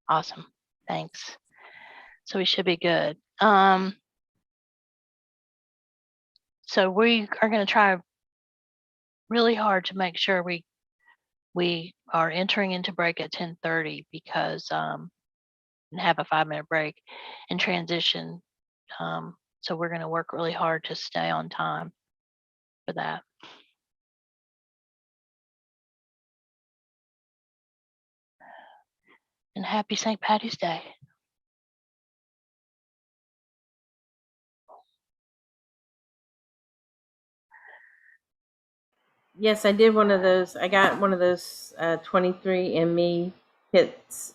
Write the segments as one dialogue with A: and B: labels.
A: Awesome. Thanks. So we should be good. So we are going to try really hard to make sure we are entering into break at 10:30 because and have a 5-minute break and transition. So we're going to work really hard to stay on time for that. And happy St. Patty's Day.
B: Yes, I did one of those. I got one of those 23andMe kits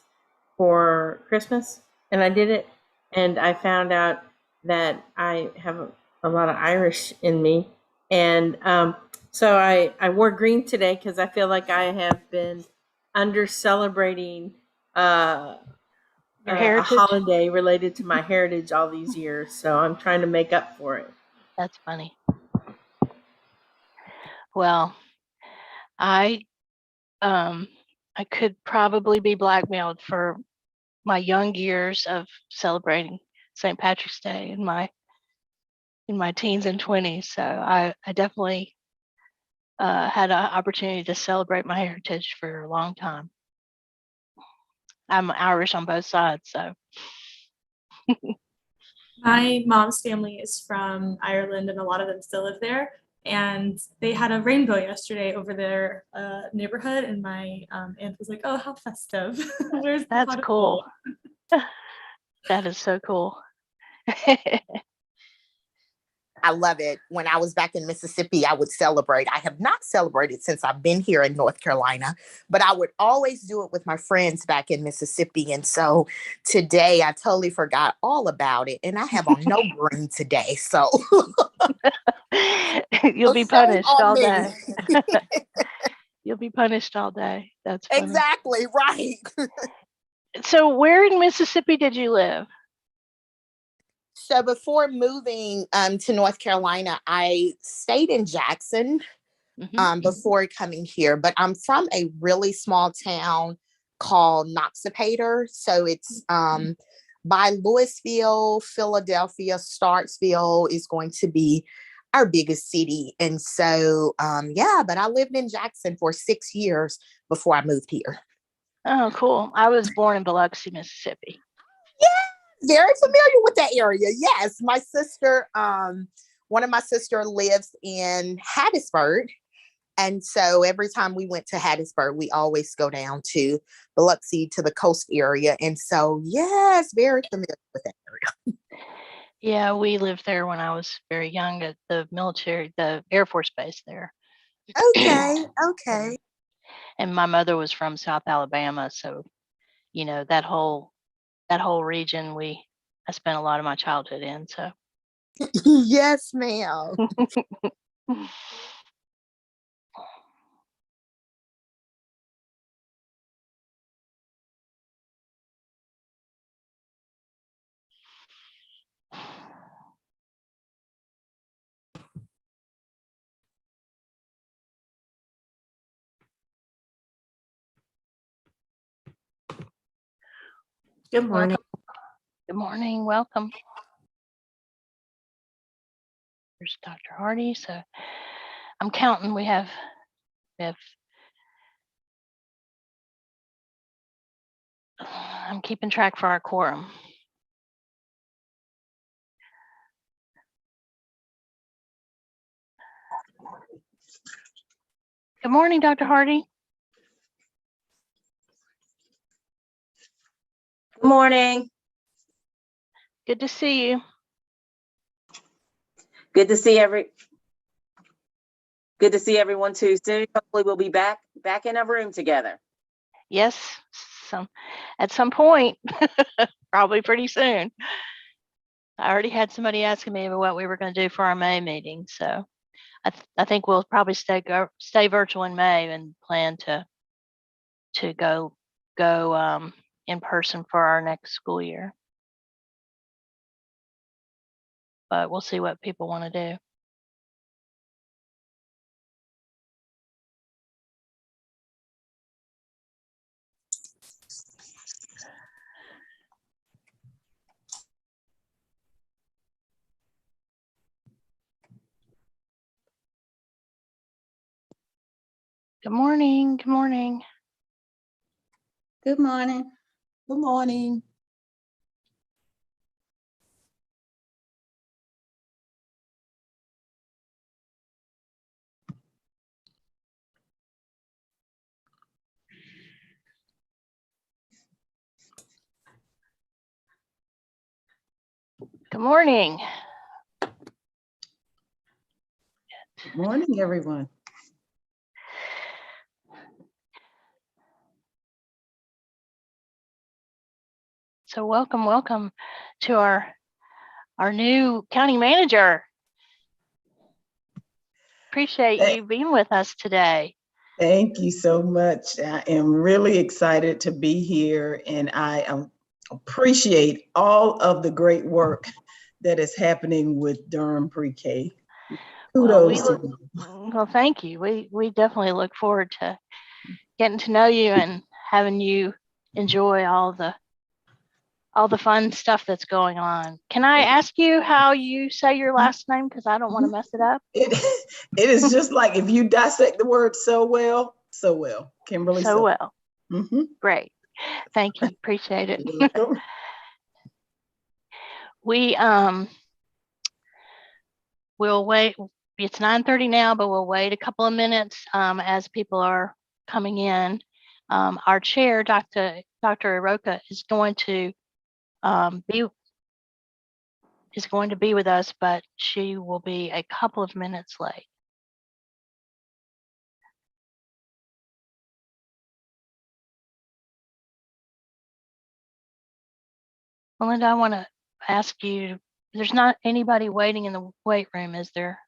B: for Christmas, and I did it, and I found out that I have a lot of Irish in me, and so I wore green today because I feel like I have been under celebrating
A: Your
B: a
A: heritage?
B: holiday related to my heritage all these years, so I'm trying to make up for it.
A: That's funny. Well, I could probably be blackmailed for my young years of celebrating St. Patrick's Day in my teens and 20s. So I definitely had an opportunity to celebrate my heritage for a long time. I'm Irish on both sides, so.
C: My mom's family is from Ireland, and a lot of them still live there. And they had a rainbow yesterday over their neighborhood, and my aunt was like, "Oh, how festive!" Where's
A: That's cool. That is so cool.
D: I love it. When I was back in Mississippi, I would celebrate. I have not celebrated since I've been here in North Carolina, but I would always do it with my friends back in Mississippi. And so today I totally forgot all about it. And I have on no green today. So
A: you'll be punished all day. You'll be punished all day. That's funny.
D: Exactly right.
A: So where in Mississippi did you live?
D: So before moving to North Carolina, I stayed in Jackson before coming here, but I'm from a really small town called Noxapater. So it's by Louisville, Philadelphia. Starksville is going to be our biggest city. And so, but I lived in Jackson for 6 years before I moved here.
A: Oh, cool. I was born in Biloxi, Mississippi.
D: Yeah. Very familiar with that area. Yes, my sister, one of my sister lives in Hattiesburg. And so every time we went to Hattiesburg, we always go down to Biloxi to the coast area. And so, yes, very familiar with that area.
A: Yeah, we lived there when I was very young at the Air Force Base there.
D: Okay.
A: And my mother was from South Alabama. So, that whole region I spent a lot of my childhood in. So
D: yes, ma'am.
B: Good morning.
A: Welcome. Good morning. Welcome. There's Dr. Hardy. So I'm counting. We have I'm keeping track for our quorum. Good morning, Dr. Hardy.
E: Good morning.
A: Good to see you.
E: Good to see everyone too soon. Hopefully we'll be back in a room together.
A: Yes, at some point, probably pretty soon. I already had somebody asking me about what we were going to do for our May meeting, so I think we'll probably stay virtual in May and plan to go in person for our next school year. But we'll see what people want to do. Good morning. Good morning.
F: Good morning.
G: Good morning.
A: Good morning.
G: Good morning, everyone.
A: So welcome to our new county manager. Appreciate you being with us today.
G: Thank you so much. I am really excited to be here, and I appreciate all of the great work that is happening with Durham Pre-K. Kudos to you.
A: Well, thank you. We definitely look forward to getting to know you and having you enjoy all the fun stuff that's going on. Can I ask you how you say your last name? Because I don't want to mess it up.
G: It is just like if you dissect the word so well, Kimberly.
A: So well.
G: Mm-hmm.
A: Great. Thank you. Appreciate it.
G: You're welcome.
A: We'll wait. It's 9:30 now, but we'll wait a couple of minutes as people are coming in. Our chair, Dr. Iroka, is going to be with us, but she will be a couple of minutes late. Melinda, I want to ask you, there's not anybody waiting in the weight room, is there?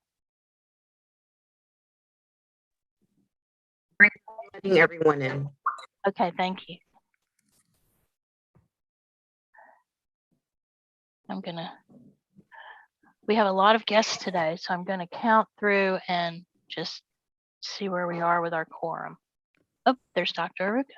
D: Letting everyone in.
A: Okay, thank you. We have a lot of guests today, so I'm going to count through and just see where we are with our quorum. Oh, there's Dr. Aruka.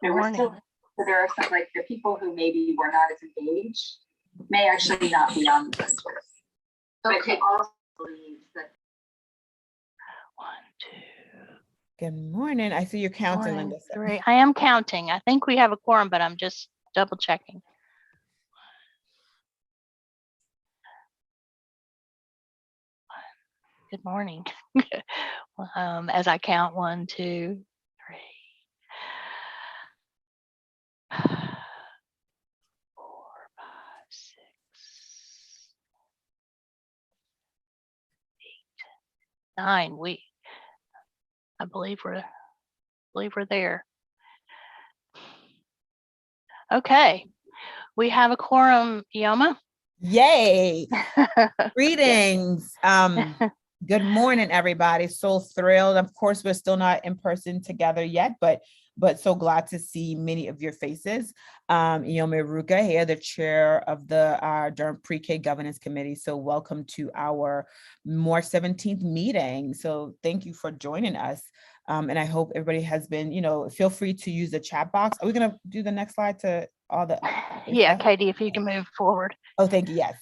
H: There were still, so there are some, like the people who maybe were not as engaged may actually not be on the list. But they also believe that.
A: 1, 2.
I: Good morning. I see you're counting,
A: One,
I: Linda.
A: 3. I am counting. I think we have a quorum, but I'm just double checking. Good morning. As I count 1, 2, 3, 4, 5, 6, 8, 9. I believe we're there. Okay, we have a quorum, Yoma.
I: Yay. Greetings. Good morning, everybody. So thrilled. Of course, we're still not in person together yet, but so glad to see many of your faces. Yoma Ruka here, the chair of the Durham Pre-K Governance Committee. So welcome to our March 17th meeting. So thank you for joining us. And I hope everybody has been, feel free to use the chat box. Are we going to do the next slide to all the?
A: Yeah, Katie, if you can move forward.
I: Oh, thank you. Yes.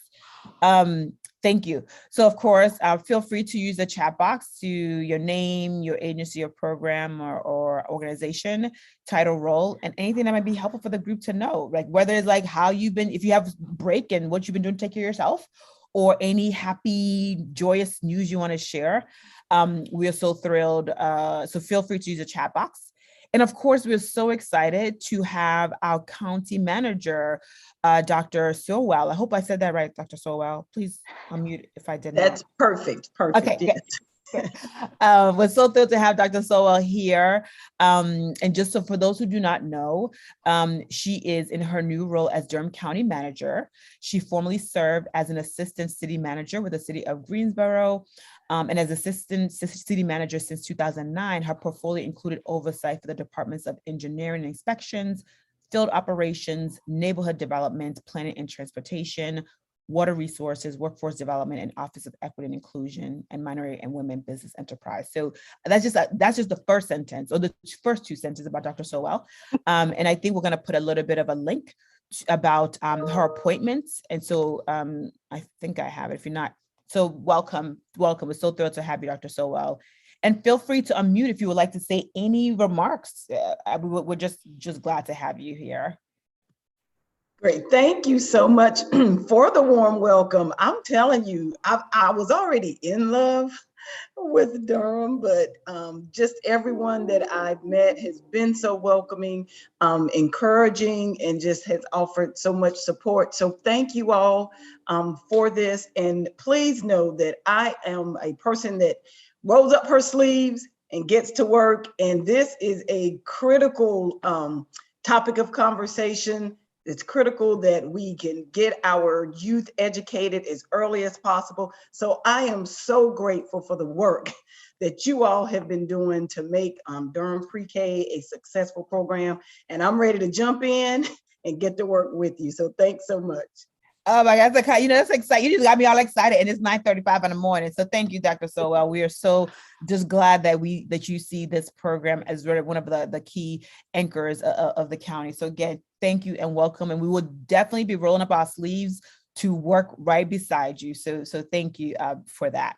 I: Thank you. So of course, feel free to use the chat box to your name, your agency or program or organization, title, role, and anything that might be helpful for the group to know, like whether it's like how you've been, if you have break and what you've been doing to take care of yourself, or any happy, joyous news you want to share. We are so thrilled. So feel free to use the chat box. And of course, we're so excited to have our county manager, Dr. Sowell. I hope I said that right, Dr. Sowell. Please unmute if I did not.
G: That's perfect. Perfect.
I: Okay,
G: yes.
I: good. We're so thrilled to have Dr. Sowell here. And just so for those who do not know, she is in her new role as Durham County Manager. She formerly served as an assistant city manager with the city of Greensboro. And as assistant city manager since 2009, her portfolio included oversight for the departments of engineering and inspections, field operations, neighborhood development, planning and transportation, water resources, workforce development, and Office of Equity and Inclusion, and Minority and Women Business Enterprise. So that's just the first sentence, or the first 2 sentences about Dr. Sowell. And I think we're going to put a little bit of a link about her appointments. And so I think I have it. If you're not, so welcome. We're so thrilled to have you, Dr. Sowell. And feel free to unmute if you would like to say any remarks. We're just glad to have you here.
G: Great. Thank you so much for the warm welcome. I'm telling you, I was already in love with Durham, but just everyone that I've met has been so welcoming, encouraging, and just has offered so much support. So thank you all for this. And please know that I am a person that rolls up her sleeves and gets to work. And this is a critical topic of conversation. It's critical that we can get our youth educated as early as possible. So I am so grateful for the work that you all have been doing to make Durham Pre-K a successful program. And I'm ready to jump in and get to work with you. So thanks so much.
I: Oh my God, that's exciting. You just got me all excited, and it's 9:35 in the morning. So thank you, Dr. Sowell. We are so just glad that you see this program as really one of the key anchors of the county. So again, thank you and welcome. And we will definitely be rolling up our sleeves to work right beside you. So thank you for that.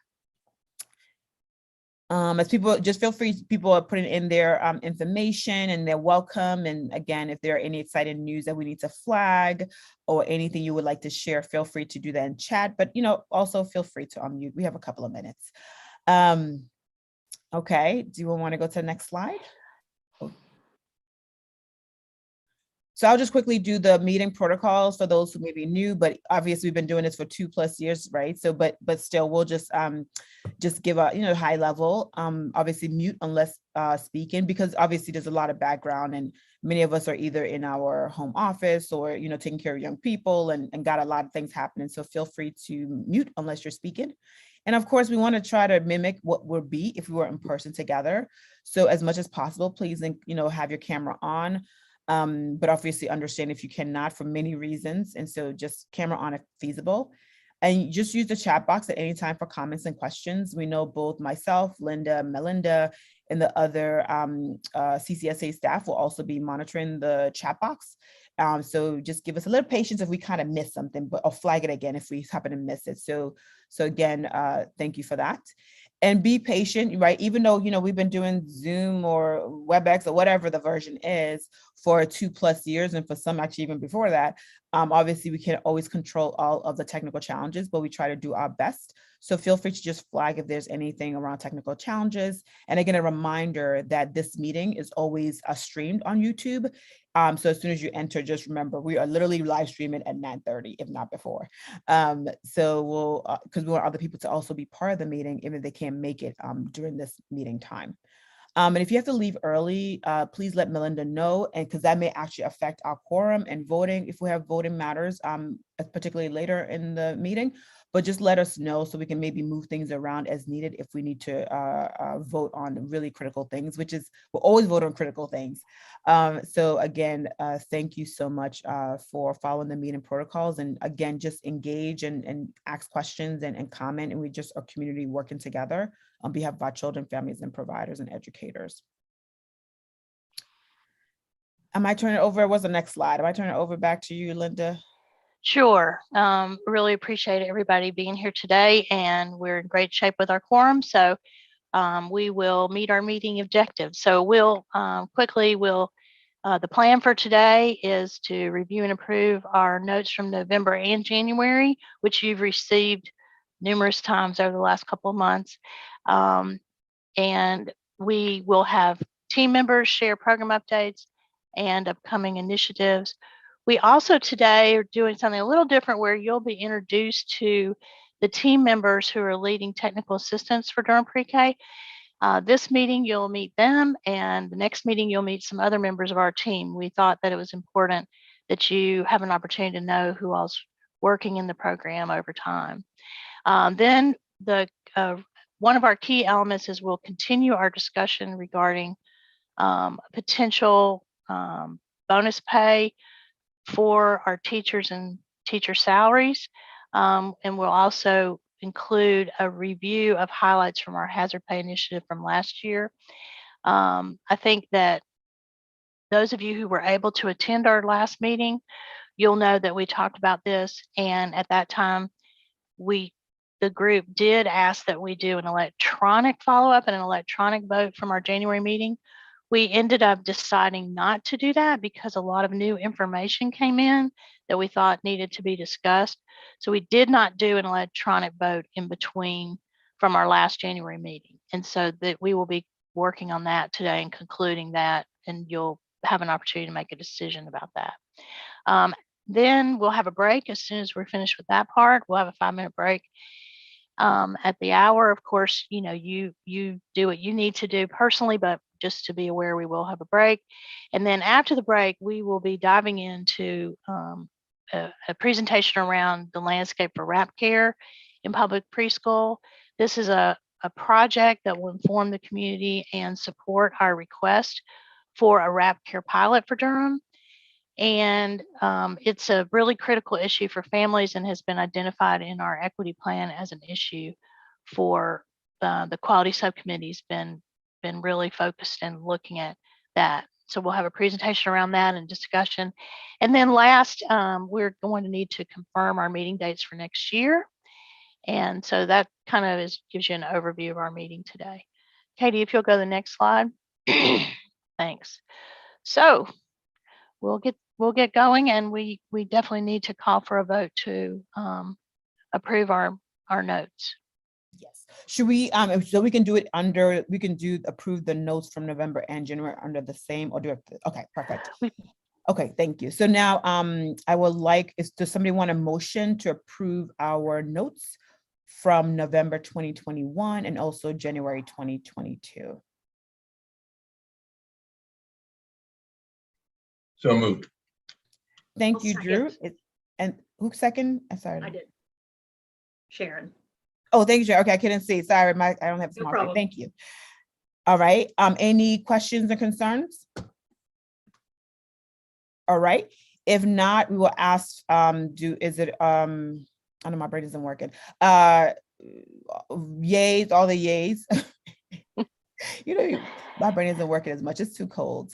I: As people, just feel free, people are putting in their information and they're welcome. And again, if there are any exciting news that we need to flag or anything you would like to share, feel free to do that in chat, but also feel free to unmute. We have a couple of minutes. Okay, do you want to go to the next slide? So I'll just quickly do the meeting protocols for those who may be new, but obviously we've been doing this for 2+ years, right? So, but still, we'll just give a high level. Obviously mute unless speaking, because obviously there's a lot of background, and many of us are either in our home office or taking care of young people and got a lot of things happening. So feel free to mute unless you're speaking. And of course, we want to try to mimic what would be if we were in person together. So as much as possible, please have your camera on. But obviously understand if you cannot for many reasons. And so just camera on if feasible. And just use the chat box at any time for comments and questions. We know both myself, Linda, Melinda, and the other CCSA staff will also be monitoring the chat box. So just give us a little patience if we kind of miss something, but I'll flag it again if we happen to miss it. So again, thank you for that. And be patient, right? Even though, we've been doing Zoom or WebEx or whatever the version is for 2+ years, and for some actually even before that, obviously we can't always control all of the technical challenges, but we try to do our best. So feel free to just flag if there's anything around technical challenges. And again, a reminder that this meeting is always streamed on YouTube. So as soon as you enter, just remember, we are literally live streaming at 9:30, if not before. So we'll, because we want other people to also be part of the meeting, even if they can't make it during this meeting time. And if you have to leave early, please let Melinda know, and because that may actually affect our quorum and voting if we have voting matters, particularly later in the meeting. But just let us know so we can maybe move things around as needed if we need to vote on really critical things, which is, we'll always vote on critical things. So again, thank you so much for following the meeting protocols. And again, just engage and ask questions and comment. And we just are community working together on behalf of our children, families, and providers and educators. Am I turning it over? What's the next slide? Am I turning it over back to you, Linda?
A: Sure. Really appreciate everybody being here today, and we're in great shape with our quorum. So we will meet our meeting objectives. So we'll the plan for today is to review and approve our notes from November and January, which you've received numerous times over the last couple of months. And we will have team members share program updates and upcoming initiatives. We also today are doing something a little different, where you'll be introduced to the team members who are leading technical assistance for Durham Pre-K. This meeting, you'll meet them, and the next meeting, you'll meet some other members of our team. We thought that it was important that you have an opportunity to know who else working in the program over time. Then one of our key elements is we'll continue our discussion regarding potential bonus pay for our teachers and teacher salaries. And we'll also include a review of highlights from our hazard pay initiative from last year. I think that those of you who were able to attend our last meeting you'll know that we talked about this. And at that time, the group did ask that we do an electronic follow-up and an electronic vote from our January meeting. We ended up deciding not to do that because a lot of new information came in that we thought needed to be discussed. So we did not do an electronic vote in between from our last January meeting. And so that we will be working on that today and concluding that, and you'll have an opportunity to make a decision about that. Then we'll have a break as soon as we're finished with that part. We'll have a 5-minute break. At the hour, of course, you know, you do what you need to do personally, but just to be aware, we will have a break. And then after the break, we will be diving into a presentation around the landscape for RAP care in public preschool. This is a project that will inform the community and support our request for a RAP care pilot for Durham. And it's a really critical issue for families and has been identified in our equity plan as an issue for the quality subcommittee's been really focused and looking at that. So we'll have a presentation around that and discussion. And then last, we're going to need to confirm our meeting dates for next year. And so that kind of gives you an overview of our meeting today. Katie, if you'll go to the next slide. Thanks. So we'll get going, and we definitely need to call for a vote to approve our notes.
I: Yes. Should we, so we can do it under, we can approve the notes from November and January under the same, or do it? Okay, perfect. Okay, thank you. So now I would like, does somebody want a motion to approve our notes from November 2021 and also January 2022?
J: So moved.
I: Thank
K: I'll
I: you, Drew.
K: second.
I: And who second? I'm sorry.
K: I did. Sharon.
I: Oh, thank you, Sharon. Okay, I couldn't see. Sorry, I don't have
K: No
I: smart.
K: problem.
I: Thank you. All right. Any questions or concerns? All right. If not, we will ask, is it, I know my brain isn't working. Yays, all the yays. You know, my brain isn't working as much. It's too cold.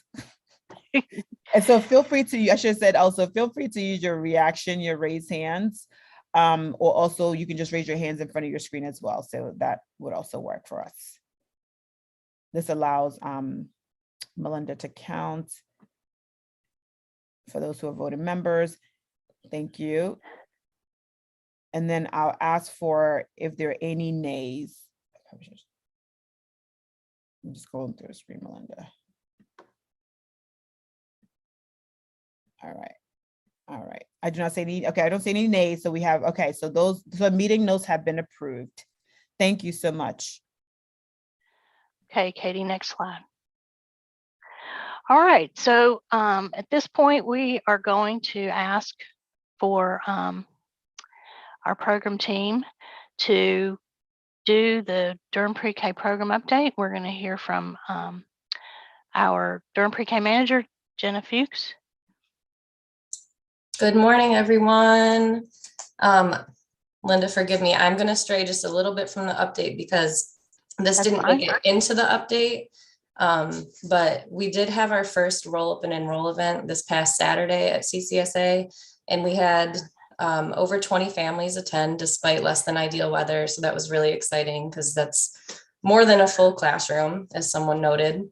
I: And so feel free to, I should have said also, feel free to use your reaction, your raised hands. Or also you can just raise your hands in front of your screen as well. So that would also work for us. This allows Melinda to count for those who are voting members. Thank you. And then I'll ask for if there are any nays. I'm just going through the screen, Melinda. All right. All right. I do not say any, okay, I don't see any nays. So we have, okay, so those, so meeting notes have been approved. Thank you so much.
A: Okay, Katie, next slide. All right, so at this point, we are going to ask for our program team to do the Durham Pre-K program update. We're going to hear from our Durham Pre-K manager, Jenna Fuchs.
L: Good morning, everyone. Linda, forgive me. I'm going to stray just a little bit from the update because this didn't make it into the update. But we did have our first roll up and enroll event this past Saturday at CCSA, and we had over 20 families attend despite less than ideal weather. So that was really exciting because that's more than a full classroom, as someone noted.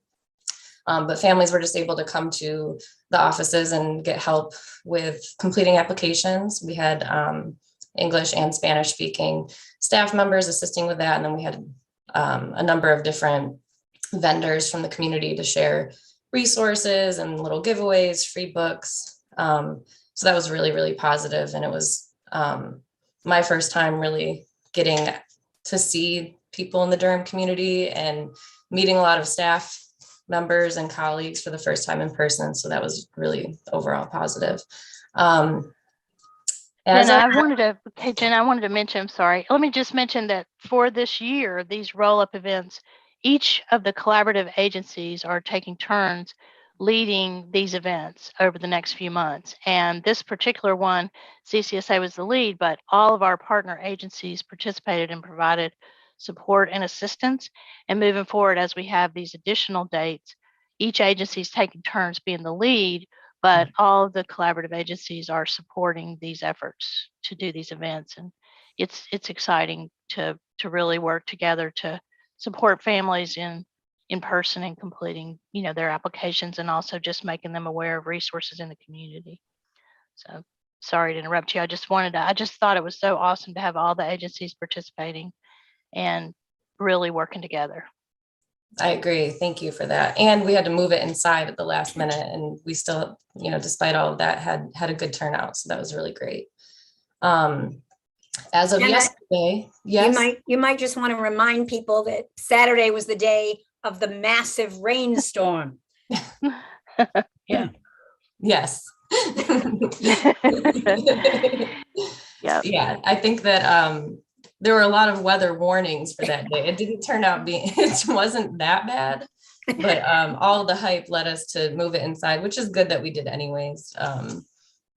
L: But families were just able to come to the offices and get help with completing applications. We had English and Spanish speaking staff members assisting with that. And then we had a number of different vendors from the community to share resources and little giveaways, free books. So that was really, really positive. And it was my first time really getting to see people in the Durham community and meeting a lot of staff members and colleagues for the first time in person. So that was really overall positive. Jenna,
A: I wanted to mention, I'm sorry, let me just mention that for this year, these roll-up events, each of the collaborative agencies are taking turns leading these events over the next few months. And this particular one, CCSA was the lead, but all of our partner agencies participated and provided support and assistance. And moving forward, as we have these additional dates, each agency is taking turns being the lead but all of the collaborative agencies are supporting these efforts to do these events, and it's exciting to really work together to support families in person and completing, you know, their applications, and also just making them aware of resources in the community. So sorry to interrupt you. I just thought it was so awesome to have all the agencies participating and really working together.
L: I agree. Thank you for that. And we had to move it inside at the last minute, and we still, you know, despite all of that, had a good turnout. So that was really great. As of
K: Jenna,
L: yesterday, yes.
K: You might just want to remind people that Saturday was the day of the massive rainstorm.
A: Yeah.
L: Yes.
A: Yeah.
L: Yeah, I think that there were a lot of weather warnings for that day. It didn't turn out being, it wasn't that bad, but all the hype led us to move it inside, which is good that we did anyways.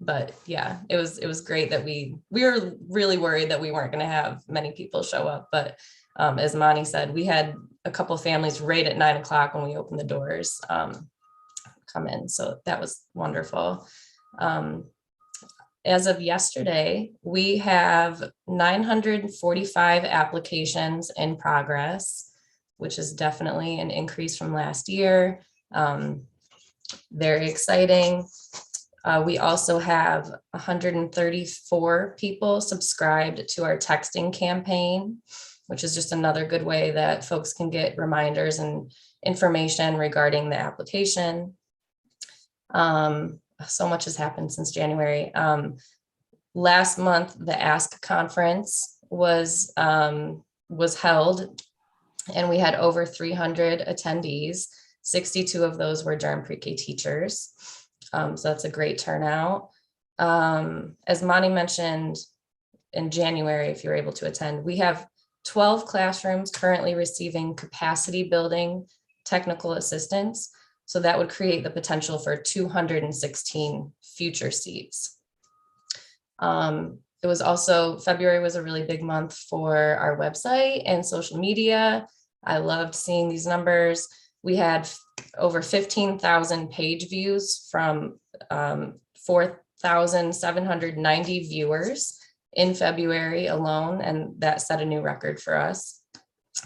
L: But yeah, it was great that we were really worried that we weren't going to have many people show up. But as Monty said, we had a couple of families right at 9 o'clock when we opened the doors come in. So that was wonderful. As of yesterday, we have 945 applications in progress, which is definitely an increase from last year. Very exciting. We also have 134 people subscribed to our texting campaign, which is just another good way that folks can get reminders and information regarding the application. So much has happened since January. Last month, the Ask conference was held, and we had over 300 attendees. 62 of those were Durham Pre-K teachers. So that's a great turnout. As Monty mentioned, in January, if you're able to attend, we have 12 classrooms currently receiving capacity building technical assistance. So that would create the potential for 216 future seats. It was also, February was a really big month for our website and social media. I loved seeing these numbers. We had over 15,000 page views from 4,790 viewers in February alone, and that set a new record for us.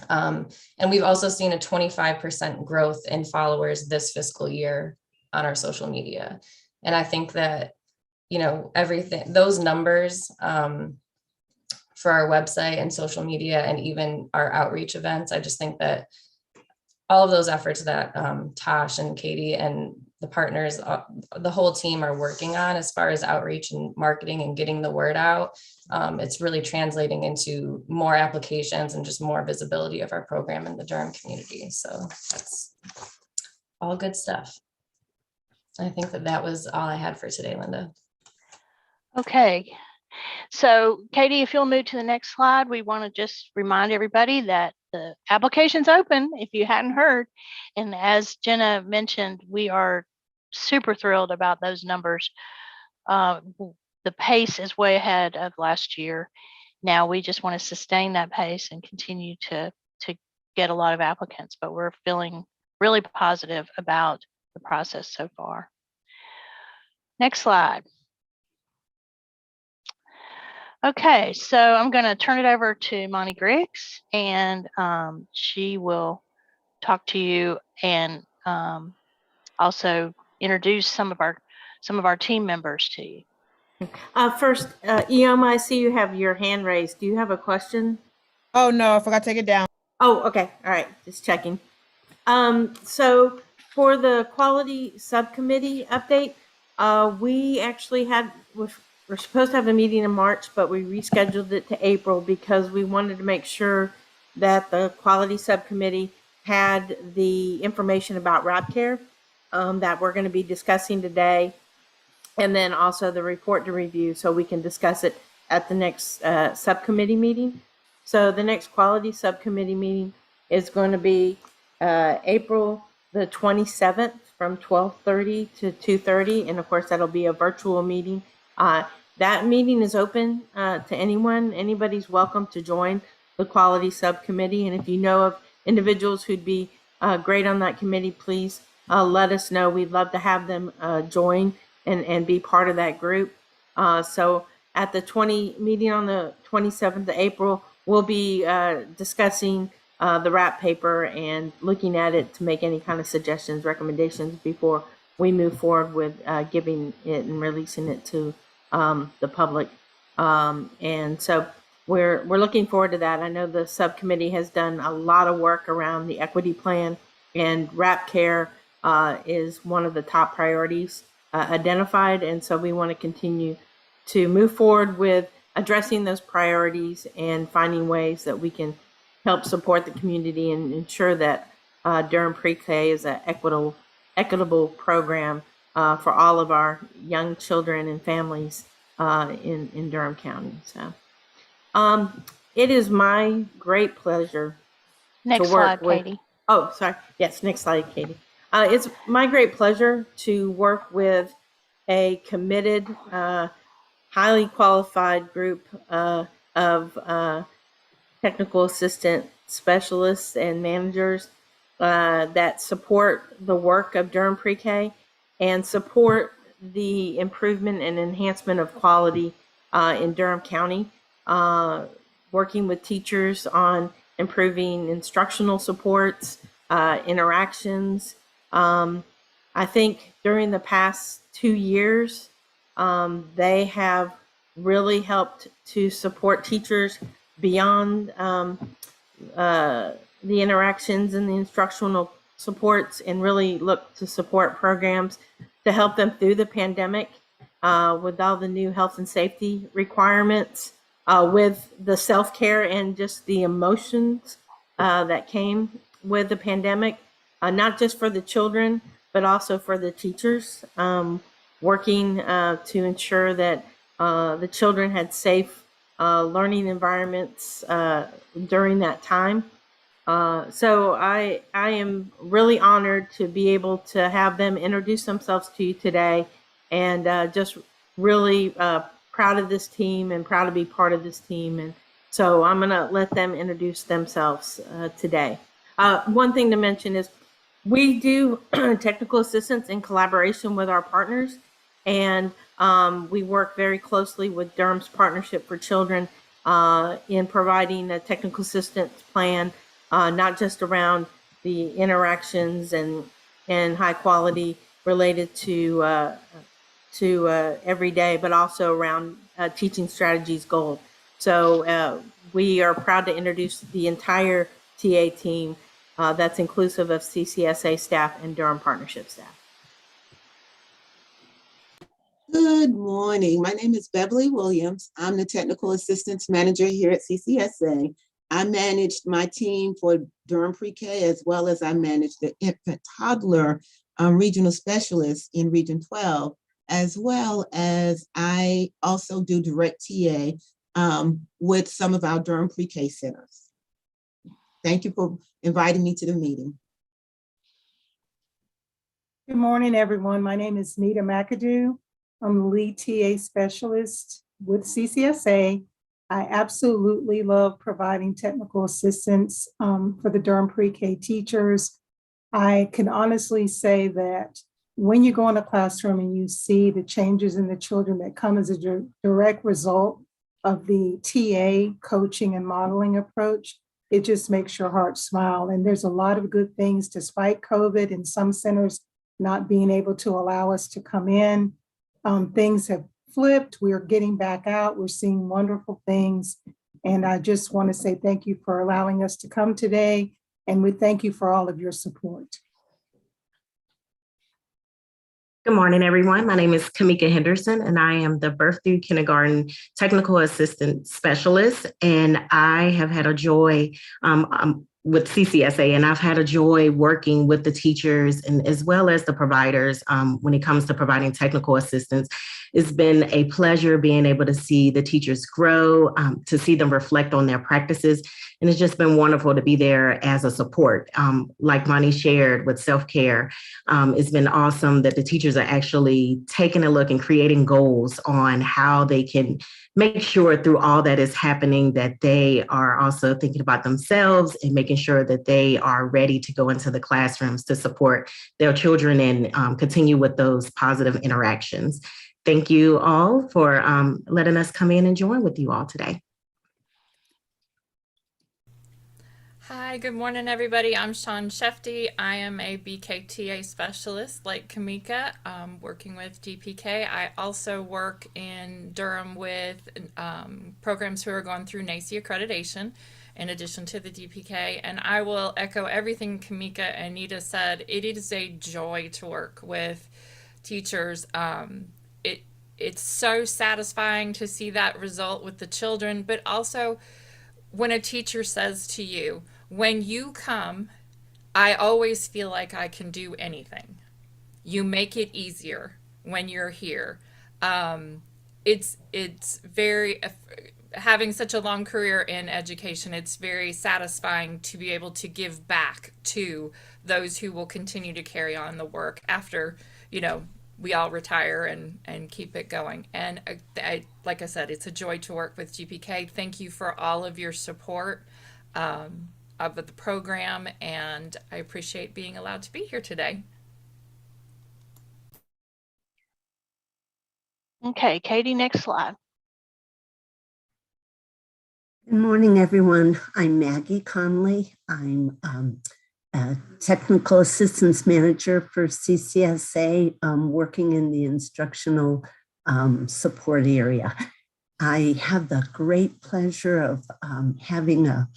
L: And we've also seen a 25% growth in followers this fiscal year on our social media. And I think that, you know, everything, those numbers for our website and social media and even our outreach events, I just think that all of those efforts that Tosh and Katie and the partners, the whole team are working on as far as outreach and marketing and getting the word out, it's really translating into more applications and just more visibility of our program in the Durham community. So that's all good stuff. I think that was all I had for today, Linda.
A: Okay. So Katie, if you'll move to the next slide, we want to just remind everybody that the application's open if you hadn't heard. And as Jenna mentioned, we are super thrilled about those numbers. The pace is way ahead of last year. Now we just want to sustain that pace and continue to get a lot of applicants, but we're feeling really positive about the process so far. Next slide. Okay, so I'm going to turn it over to Monty Griggs, and she will talk to you and also introduce some of our team members to you.
B: First, Eoma, I see you have your hand raised. Do you have a question?
I: Oh, no, I forgot to take it down.
B: Oh, okay. All right. Just checking. So for the quality subcommittee update, we actually we're supposed to have a meeting in March, but we rescheduled it to April because we wanted to make sure that the quality subcommittee had the information about RapCare that we're going to be discussing today, and then also the report to review so we can discuss it at the next subcommittee meeting. So the next quality subcommittee meeting is going to be April the 27th from 12:30 to 2:30. And of course, that'll be a virtual meeting. That meeting is open to anyone. Anybody's welcome to join the quality subcommittee. And if you know of individuals who'd be great on that committee, please let us know. We'd love to have them join. and be part of that group. So at the meeting on the 27th of April, we'll be discussing the RAP paper and looking at it to make any kind of suggestions, recommendations before we move forward with giving it and releasing it to the public. And so we're looking forward to that. I know the subcommittee has done a lot of work around the equity plan, and RAP care is one of the top priorities identified. And so we want to continue to move forward with addressing those priorities and finding ways that we can help support the community and ensure that Durham Pre-K is an equitable program for all of our young children and families in Durham County. So it is my great pleasure
A: Next
B: to work
A: slide,
B: with.
A: Katie.
B: Oh, sorry. Yes, next slide, Katie. It's my great pleasure to work with a committed, highly qualified group of technical assistant specialists and managers that support the work of Durham Pre-K and support the improvement and enhancement of quality in Durham County, working with teachers on improving instructional supports, interactions. I think during the past 2 years, they have really helped to support teachers beyond the interactions and the instructional supports, and really look to support programs to help them through the pandemic with all the new health and safety requirements, with the self-care and just the emotions that came with the pandemic, not just for the children, but also for the teachers, working to ensure that the children had safe learning environments during that time. So I am really honored to be able to have them introduce themselves to you today, and just really proud of this team and proud to be part of this team. And so I'm going to let them introduce themselves today. One thing to mention is we do technical assistance in collaboration with our partners, and we work very closely with Durham's Partnership for Children in providing a technical assistance plan, not just around the interactions and high quality related to every day, but also around teaching strategies goal. So we are proud to introduce the entire TA team that's inclusive of CCSA staff and Durham Partnership staff.
J: Good morning. My name is Beverly Williams. I'm the Technical Assistance Manager here at CCSA. I managed my team for Durham Pre-K, as well as I managed the infant toddler regional specialist in Region 12, as well as I also do direct TA with some of our Durham Pre-K centers. Thank you for inviting me to the meeting.
M: Good morning, everyone. My name is Nita McAdoo. I'm the lead TA specialist with CCSA. I absolutely love providing technical assistance for the Durham Pre-K teachers. I can honestly say that when you go in a classroom and you see the changes in the children that come as a direct result of the TA coaching and modeling approach, it just makes your heart smile. And there's a lot of good things despite COVID and some centers not being able to allow us to come in. Things have flipped. We're getting back out. We're seeing wonderful things. And I just want to say thank you for allowing us to come today. And we thank you for all of your support.
N: Good morning, everyone. My name is Kamika Henderson, and I am the Birth Through Kindergarten Technical Assistant Specialist. And I have had a joy with CCSA, and I've had a joy working with the teachers and as well as the providers when it comes to providing technical assistance. It's been a pleasure being able to see the teachers grow, to see them reflect on their practices. And it's just been wonderful to be there as a support. Like Monty shared with self-care, it's been awesome that the teachers are actually taking a look and creating goals on how they can make sure through all that is happening that they are also thinking about themselves and making sure that they are ready to go into the classrooms to support their children and continue with those positive interactions. Thank you all for letting us come in and join with you all today.
O: Hi, good morning, everybody. I'm Shawn Shefty. I am a BKTA specialist like Kamika, working with DPK. I also work in Durham with programs who are going through NACE accreditation in addition to the DPK. And I will echo everything Kamika and Nita said. It is a joy to work with teachers. It's so satisfying to see that result with the children, but also when a teacher says to you, when you come, I always feel like I can do anything. You make it easier when you're here. It's very, having such a long career in education, it's very satisfying to be able to give back to those who will continue to carry on the work after, we all retire and keep it going. And like I said, it's a joy to work with DPK. Thank you for all of your support of the program, and I appreciate being allowed to be here today.
A: Okay, Katie, next slide.
P: Good morning, everyone. I'm Maggie Conley. I'm a technical assistance manager for CCSA, working in the instructional support area. I have the great pleasure of having a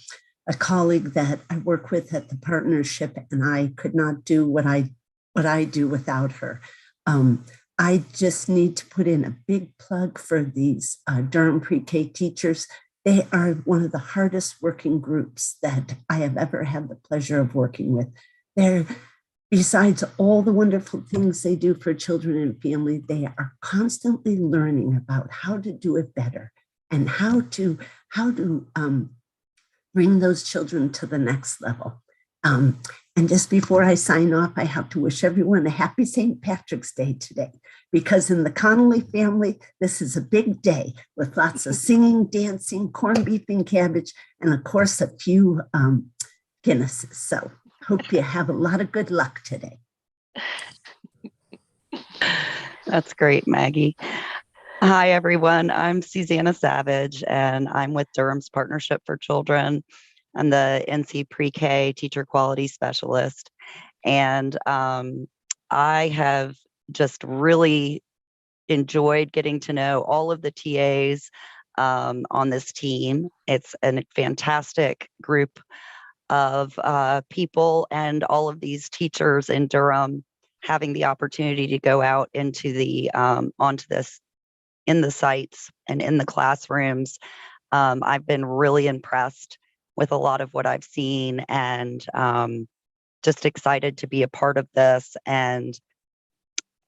P: colleague that I work with at the partnership, and I could not do what I do without her. I just need to put in a big plug for these Durham pre-K teachers. They are one of the hardest working groups that I have ever had the pleasure of working with. They're, besides all the wonderful things they do for children and family, they are constantly learning about how to do it better and how to bring those children to the next level. And just before I sign off, I have to wish everyone a happy St. Patrick's Day today, because in the Connolly family, this is a big day with lots of singing, dancing, corned beef and cabbage, and of course, a few Guinnesses. So hope you have a lot of good luck today.
Q: That's great, Maggie. Hi, everyone. I'm Susanna Savage, and I'm with Durham's Partnership for Children. I'm the NC Pre-K Teacher Quality Specialist. And I have just really enjoyed getting to know all of the TAs on this team. It's a fantastic group of people, and all of these teachers in Durham having the opportunity to go out into the onto this in the sites and in the classrooms. I've been really impressed with a lot of what I've seen, and just excited to be a part of this. And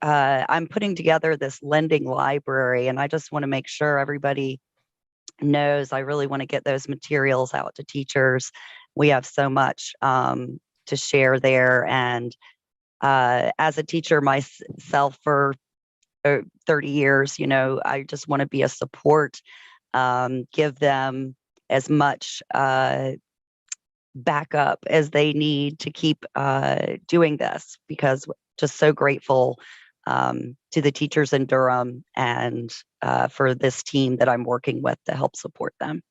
Q: I'm putting together this lending library, and I just want to make sure everybody knows I really want to get those materials out to teachers. We have so much to share there. And as a teacher myself for 30 years, I just want to be a support, give them as much backup as they need to keep doing this, because just so grateful to the teachers in Durham and for this team that I'm working with to help support them.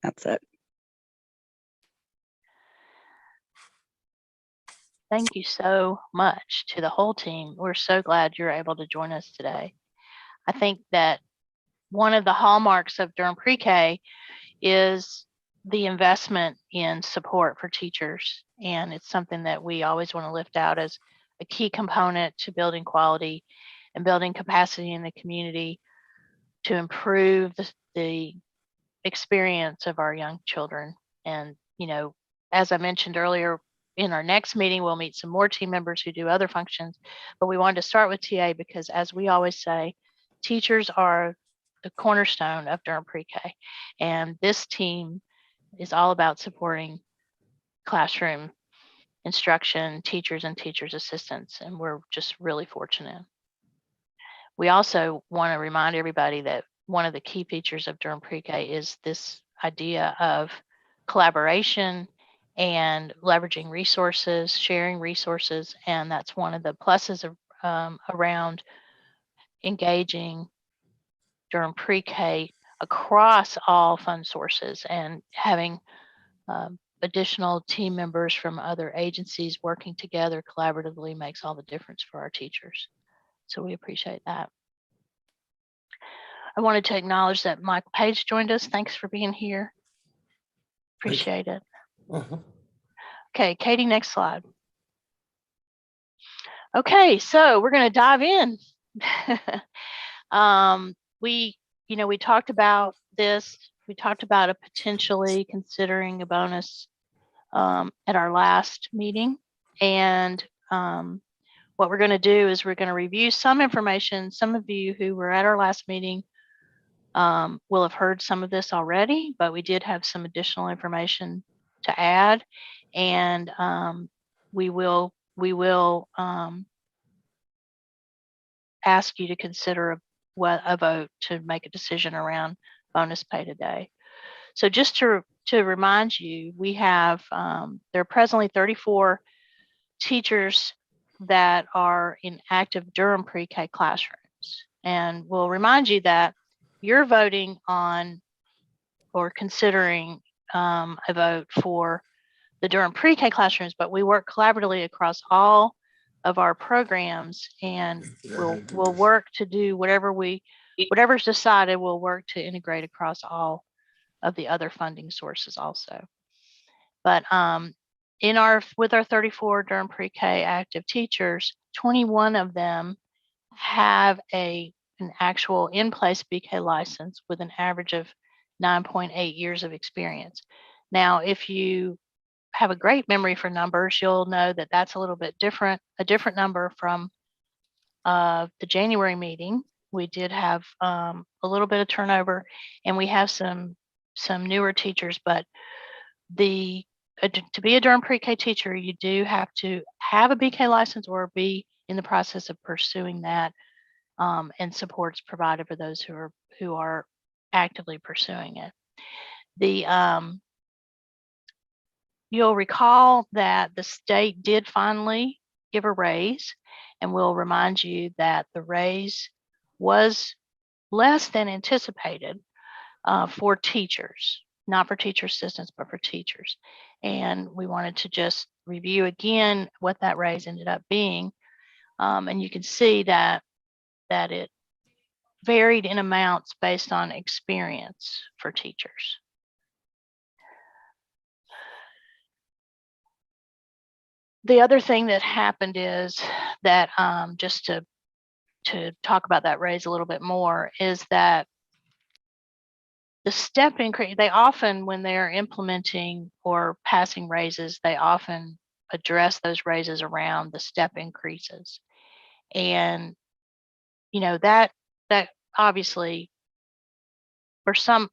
Q: That's it.
A: Thank you so much to the whole team. We're so glad you're able to join us today. I think that one of the hallmarks of Durham Pre-K is the investment in support for teachers. And it's something that we always want to lift out as a key component to building quality and building capacity in the community to improve the experience of our young children. And, as I mentioned earlier, in our next meeting, we'll meet some more team members who do other functions, but we wanted to start with TA because, as we always say, teachers are the cornerstone of Durham Pre-K, and this team is all about supporting classroom instruction, teachers and teachers assistants, and we're just really fortunate. We also want to remind everybody that one of the key features of Durham Pre-K is this idea of collaboration and leveraging resources, sharing resources, and that's one of the pluses of, around engaging Durham Pre-K across all fund sources and having additional team members from other agencies working together collaboratively makes all the difference for our teachers. So we appreciate that. I wanted to acknowledge that Michael Page joined us. Thanks for being here. Appreciate it. Okay, Katie, next slide. Okay, so we're going to dive in. We talked about this. We talked about a potentially considering a bonus at our last meeting. And what we're going to do is we're going to review some information. Some of you who were at our last meeting will have heard some of this already, but we did have some additional information to add. And we will ask you to consider a vote to make a decision around bonus pay today. So just to remind you, we have, there are presently 34 teachers that are in active Durham Pre-K classrooms. And we'll remind you that you're voting on or considering a vote for the Durham Pre-K classrooms, but we work collaboratively across all of our programs, and we'll work to do whatever's decided. We'll work to integrate across all of the other funding sources also. But with our 34 Durham Pre-K active teachers, 21 of them have an actual in-place BK license with an average of 9.8 years of experience. Now, if you have a great memory for numbers, you'll know that that's a little bit different, a different number from the January meeting. We did have a little bit of turnover, and we have some newer teachers, but to be a Durham Pre-K teacher, you do have to have a BK license or be in the process of pursuing that, and supports provided for those who are actively pursuing it. You'll recall that the state did finally give a raise, and we'll remind you that the raise was less than anticipated for teachers, not for teacher assistants, but for teachers. And we wanted to just review again what that raise ended up being. And you can see that it varied in amounts based on experience for teachers. The other thing that happened is that, just to talk about that raise a little bit more, is that the step increase, they often, when they're implementing or passing raises, they often address those raises around the step increases. And, that obviously, for some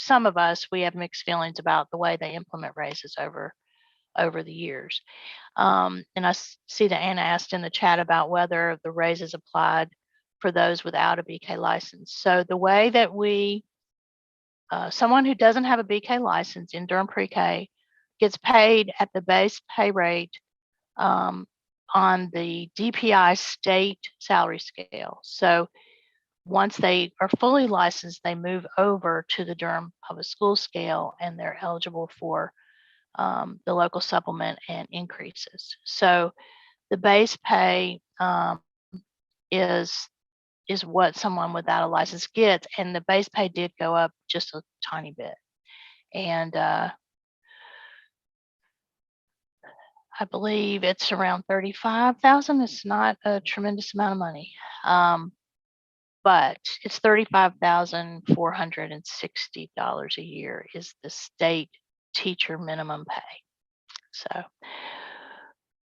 A: of us, we have mixed feelings about the way they implement raises over the years. And I see that Anna asked in the chat about whether the raises applied for those without a BK license. So the way that someone who doesn't have a BK license in Durham Pre-K gets paid at the base pay rate on the DPI state salary scale. So once they are fully licensed, they move over to the Durham Public School scale, and they're eligible for the local supplement and increases. So the base pay is what someone without a license gets, and the base pay did go up just a tiny bit. And I believe it's around $35,000. It's not a tremendous amount of money, but it's $35,460 a year is the state teacher minimum pay. So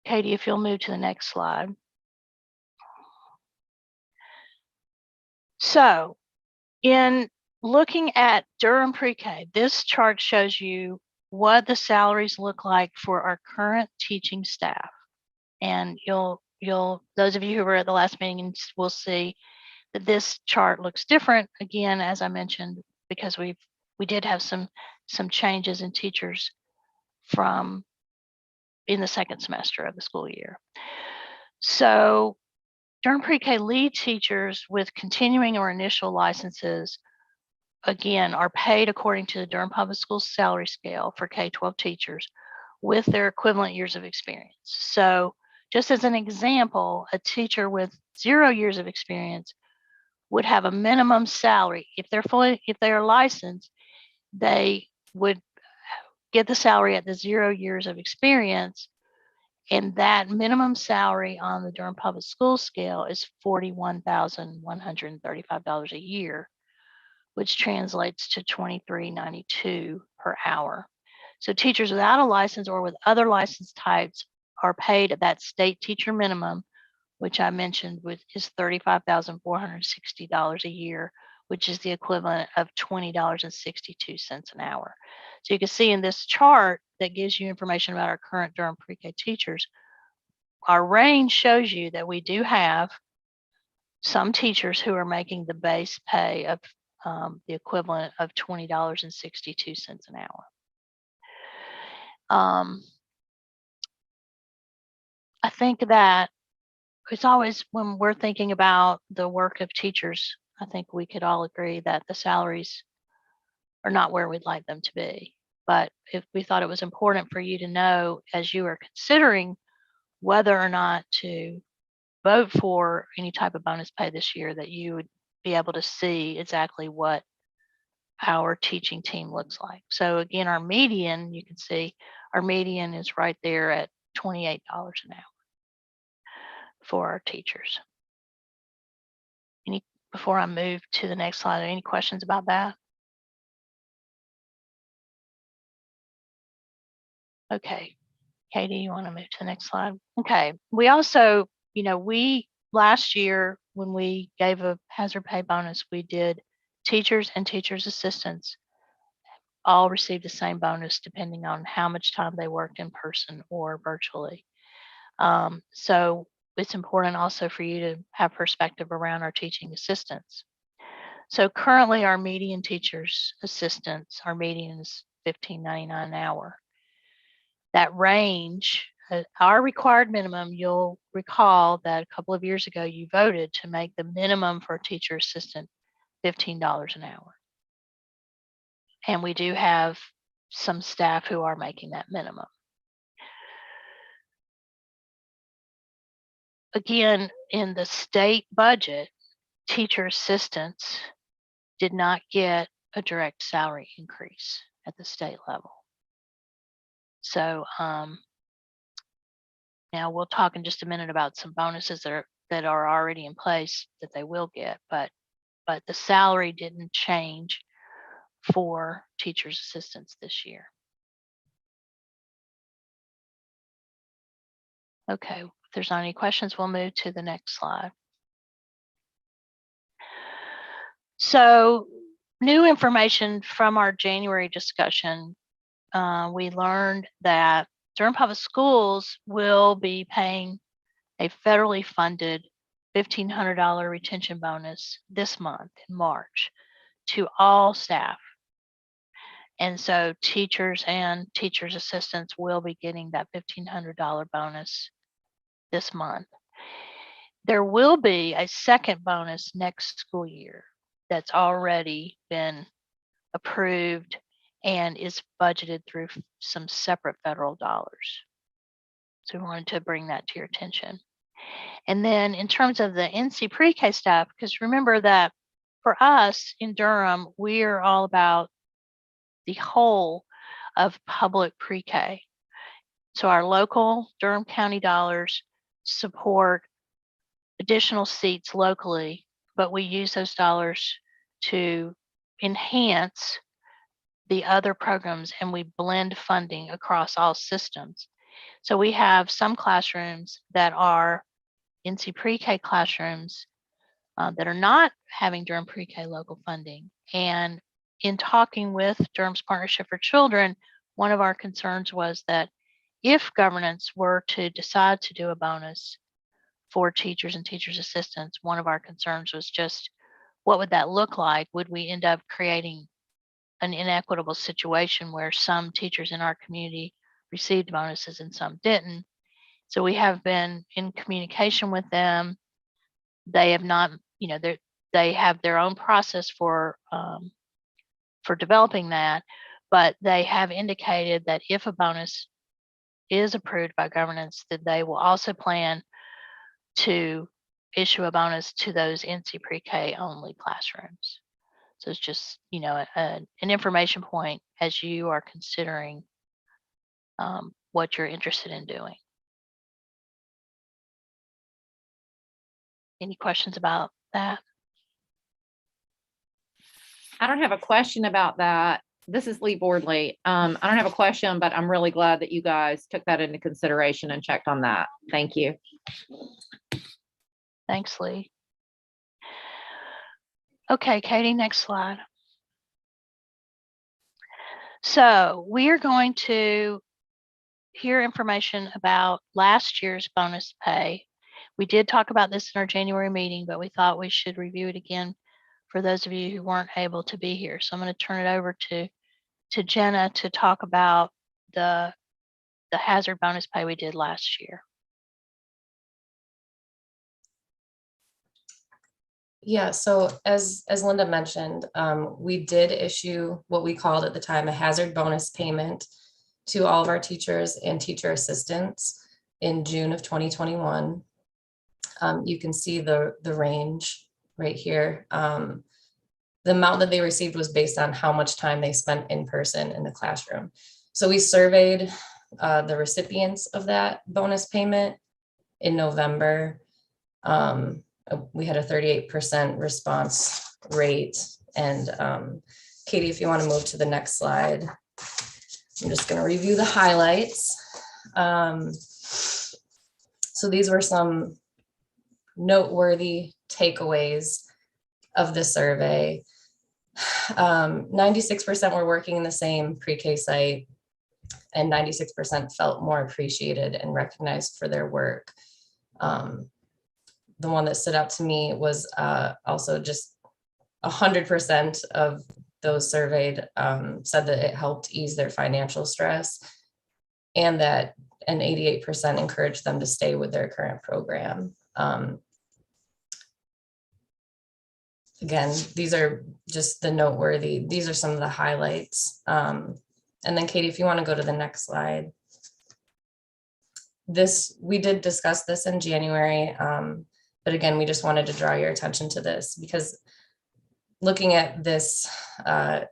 A: Katie, if you'll move to the next slide. So in looking at Durham Pre-K, this chart shows you what the salaries look like for our current teaching staff. And those of you who were at the last meeting will see that this chart looks different again, as I mentioned, because we did have some changes in teachers from in the second semester of the school year. So Durham Pre-K lead teachers with continuing or initial licenses, again, are paid according to the Durham Public Schools salary scale for K-12 teachers with their equivalent years of experience. So just as an example, a teacher with 0 years of experience would have a minimum salary. If they are licensed, they would get the salary at the 0 years of experience. And that minimum salary on the Durham Public Schools scale is $41,135 a year, which translates to $23.92 per hour. So teachers without a license or with other license types are paid at that state teacher minimum, which I mentioned is $35,460 a year, which is the equivalent of $20.62 an hour. So you can see in this chart that gives you information about our current Durham Pre-K teachers, our range shows you that we do have some teachers who are making the base pay of the equivalent of $20.62 an hour. I think that it's always, when we're thinking about the work of teachers, I think we could all agree that the salaries are not where we'd like them to be. But if we thought it was important for you to know, as you are considering whether or not to vote for any type of bonus pay this year, that you would be able to see exactly what our teaching team looks like. So again, our median, you can see our median is right there at $28 an hour for our teachers. Before I move to the next slide, any questions about that? Okay, Katie, you want to move to the next slide? Okay, we also, we last year when we gave a hazard pay bonus, we did teachers and teachers assistants all received the same bonus depending on how much time they worked in person or virtually. So it's important also for you to have perspective around our teaching assistants. So currently our median teachers assistants, our median is $15.99 an hour. That range, our required minimum, you'll recall that a couple of years ago you voted to make the minimum for a teacher assistant $15 an hour. And we do have some staff who are making that minimum. Again, in the state budget, teacher assistants did not get a direct salary increase at the state level. So now we'll talk in just a minute about some bonuses that are already in place that they will get, but the salary didn't change for teachers assistants this year. Okay, if there's not any questions, we'll move to the next slide. So new information from our January discussion, we learned that Durham Public Schools will be paying a federally funded $1,500 retention bonus this month in March to all staff. And so teachers and teachers assistants will be getting that $1,500 bonus this month. There will be a second bonus next school year that's already been approved and is budgeted through some separate federal dollars. So we wanted to bring that to your attention. And then in terms of the NC Pre-K staff, because remember that for us in Durham, we are all about the whole of public pre-K. So our local Durham County dollars support additional seats locally, but we use those dollars to enhance the other programs and we blend funding across all systems. So we have some classrooms that are NC pre-K classrooms that are not having Durham pre-K local funding. And in talking with Durham's Partnership for Children, one of our concerns was that if governance were to decide to do a bonus for teachers and teachers assistants, one of our concerns was just what would that look like? Would we end up creating an inequitable situation where some teachers in our community received bonuses and some didn't? So we have been in communication with them. They have not, they have their own process for developing that, but they have indicated that if a bonus is approved by governance, that they will also plan to issue a bonus to those NC pre-K only classrooms. So it's just, an information point as you are considering what you're interested in doing. Any questions about that?
R: I don't have a question about that. This is Lee Boardley. I don't have a question, but I'm really glad that you guys took that into consideration and checked on that. Thank you.
A: Thanks, Lee. Okay, Katie, next slide. So we are going to hear information about last year's bonus pay. We did talk about this in our January meeting, but we thought we should review it again for those of you who weren't able to be here. So I'm going to turn it over to Jenna to talk about the hazard bonus pay we did last year.
L: Yeah, so as Linda mentioned, we did issue what we called at the time a hazard bonus payment to all of our teachers and teacher assistants in June of 2021. You can see the range right here. The amount that they received was based on how much time they spent in person in the classroom. So we surveyed the recipients of that bonus payment in November. We had a 38% response rate. And Katie, if you want to move to the next slide, I'm just going to review the highlights. So these were some noteworthy takeaways of the survey. 96% were working in the same pre-K site, and 96% felt more appreciated and recognized for their work. The one that stood out to me was also just 100% of those surveyed said that it helped ease their financial stress, and that an 88% encouraged them to stay with their current program. Again, these are just the noteworthy, these are some of the highlights. And then Katie, if you want to go to the next slide. We did discuss this in January, but again, we just wanted to draw your attention to this because looking at this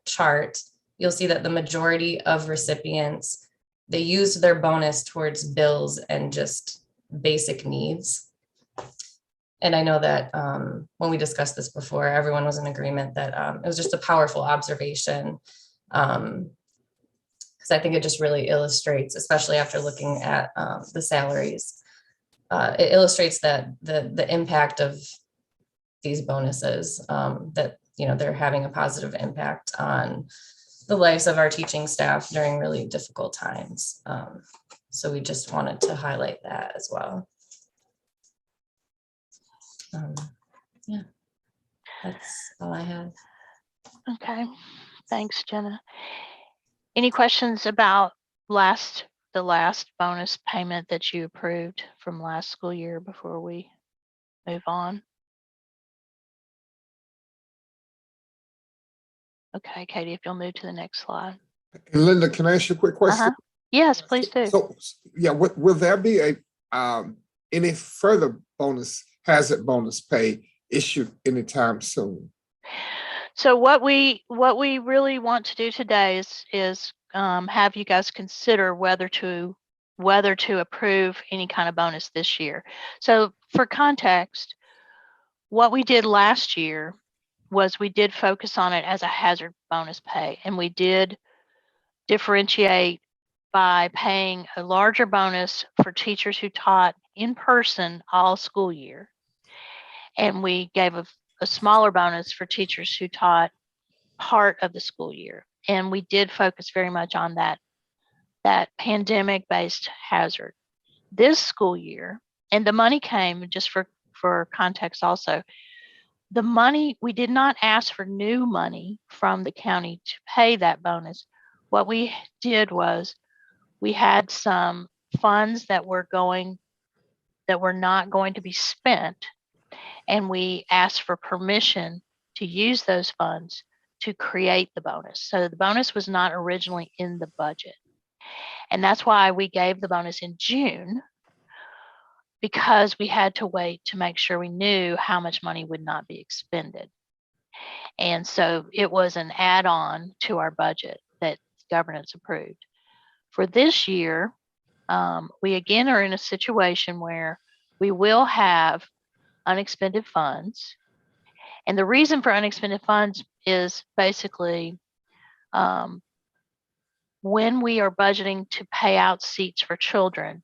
L: chart, you'll see that the majority of recipients, they used their bonus towards bills and just basic needs. And I know that when we discussed this before, everyone was in agreement that it was just a powerful observation. Because I think it just really illustrates, especially after looking at the salaries, it illustrates that the impact of these bonuses, that they're having a positive impact on the lives of our teaching staff during really difficult times. So we just wanted to highlight that as well. Yeah, that's all I have.
A: Okay, thanks, Jenna. Any questions about the last bonus payment that you approved from last school year before we move on? Okay, Katie, if you'll move to the next slide.
S: And Linda, can I ask you a quick question?
A: Yes, please do.
S: So yeah, will there be a any further hazard bonus pay issued anytime soon?
A: So what we really want to do today is have you guys consider whether to approve any kind of bonus this year. So for context, what we did last year was we did focus on it as a hazard bonus pay, and we did differentiate by paying a larger bonus for teachers who taught in person all school year. And we gave a smaller bonus for teachers who taught part of the school year. And we did focus very much on that pandemic-based hazard. This school year, and the money came, just for context also, the money, we did not ask for new money from the county to pay that bonus. What we did was we had some funds that were not going to be spent, and we asked for permission to use those funds to create the bonus. So the bonus was not originally in the budget. And that's why we gave the bonus in June, because we had to wait to make sure we knew how much money would not be expended. And so it was an add-on to our budget that governance approved. For this year, we again are in a situation where we will have unexpended funds. And the reason for unexpended funds is basically when we are budgeting to pay out seats for children,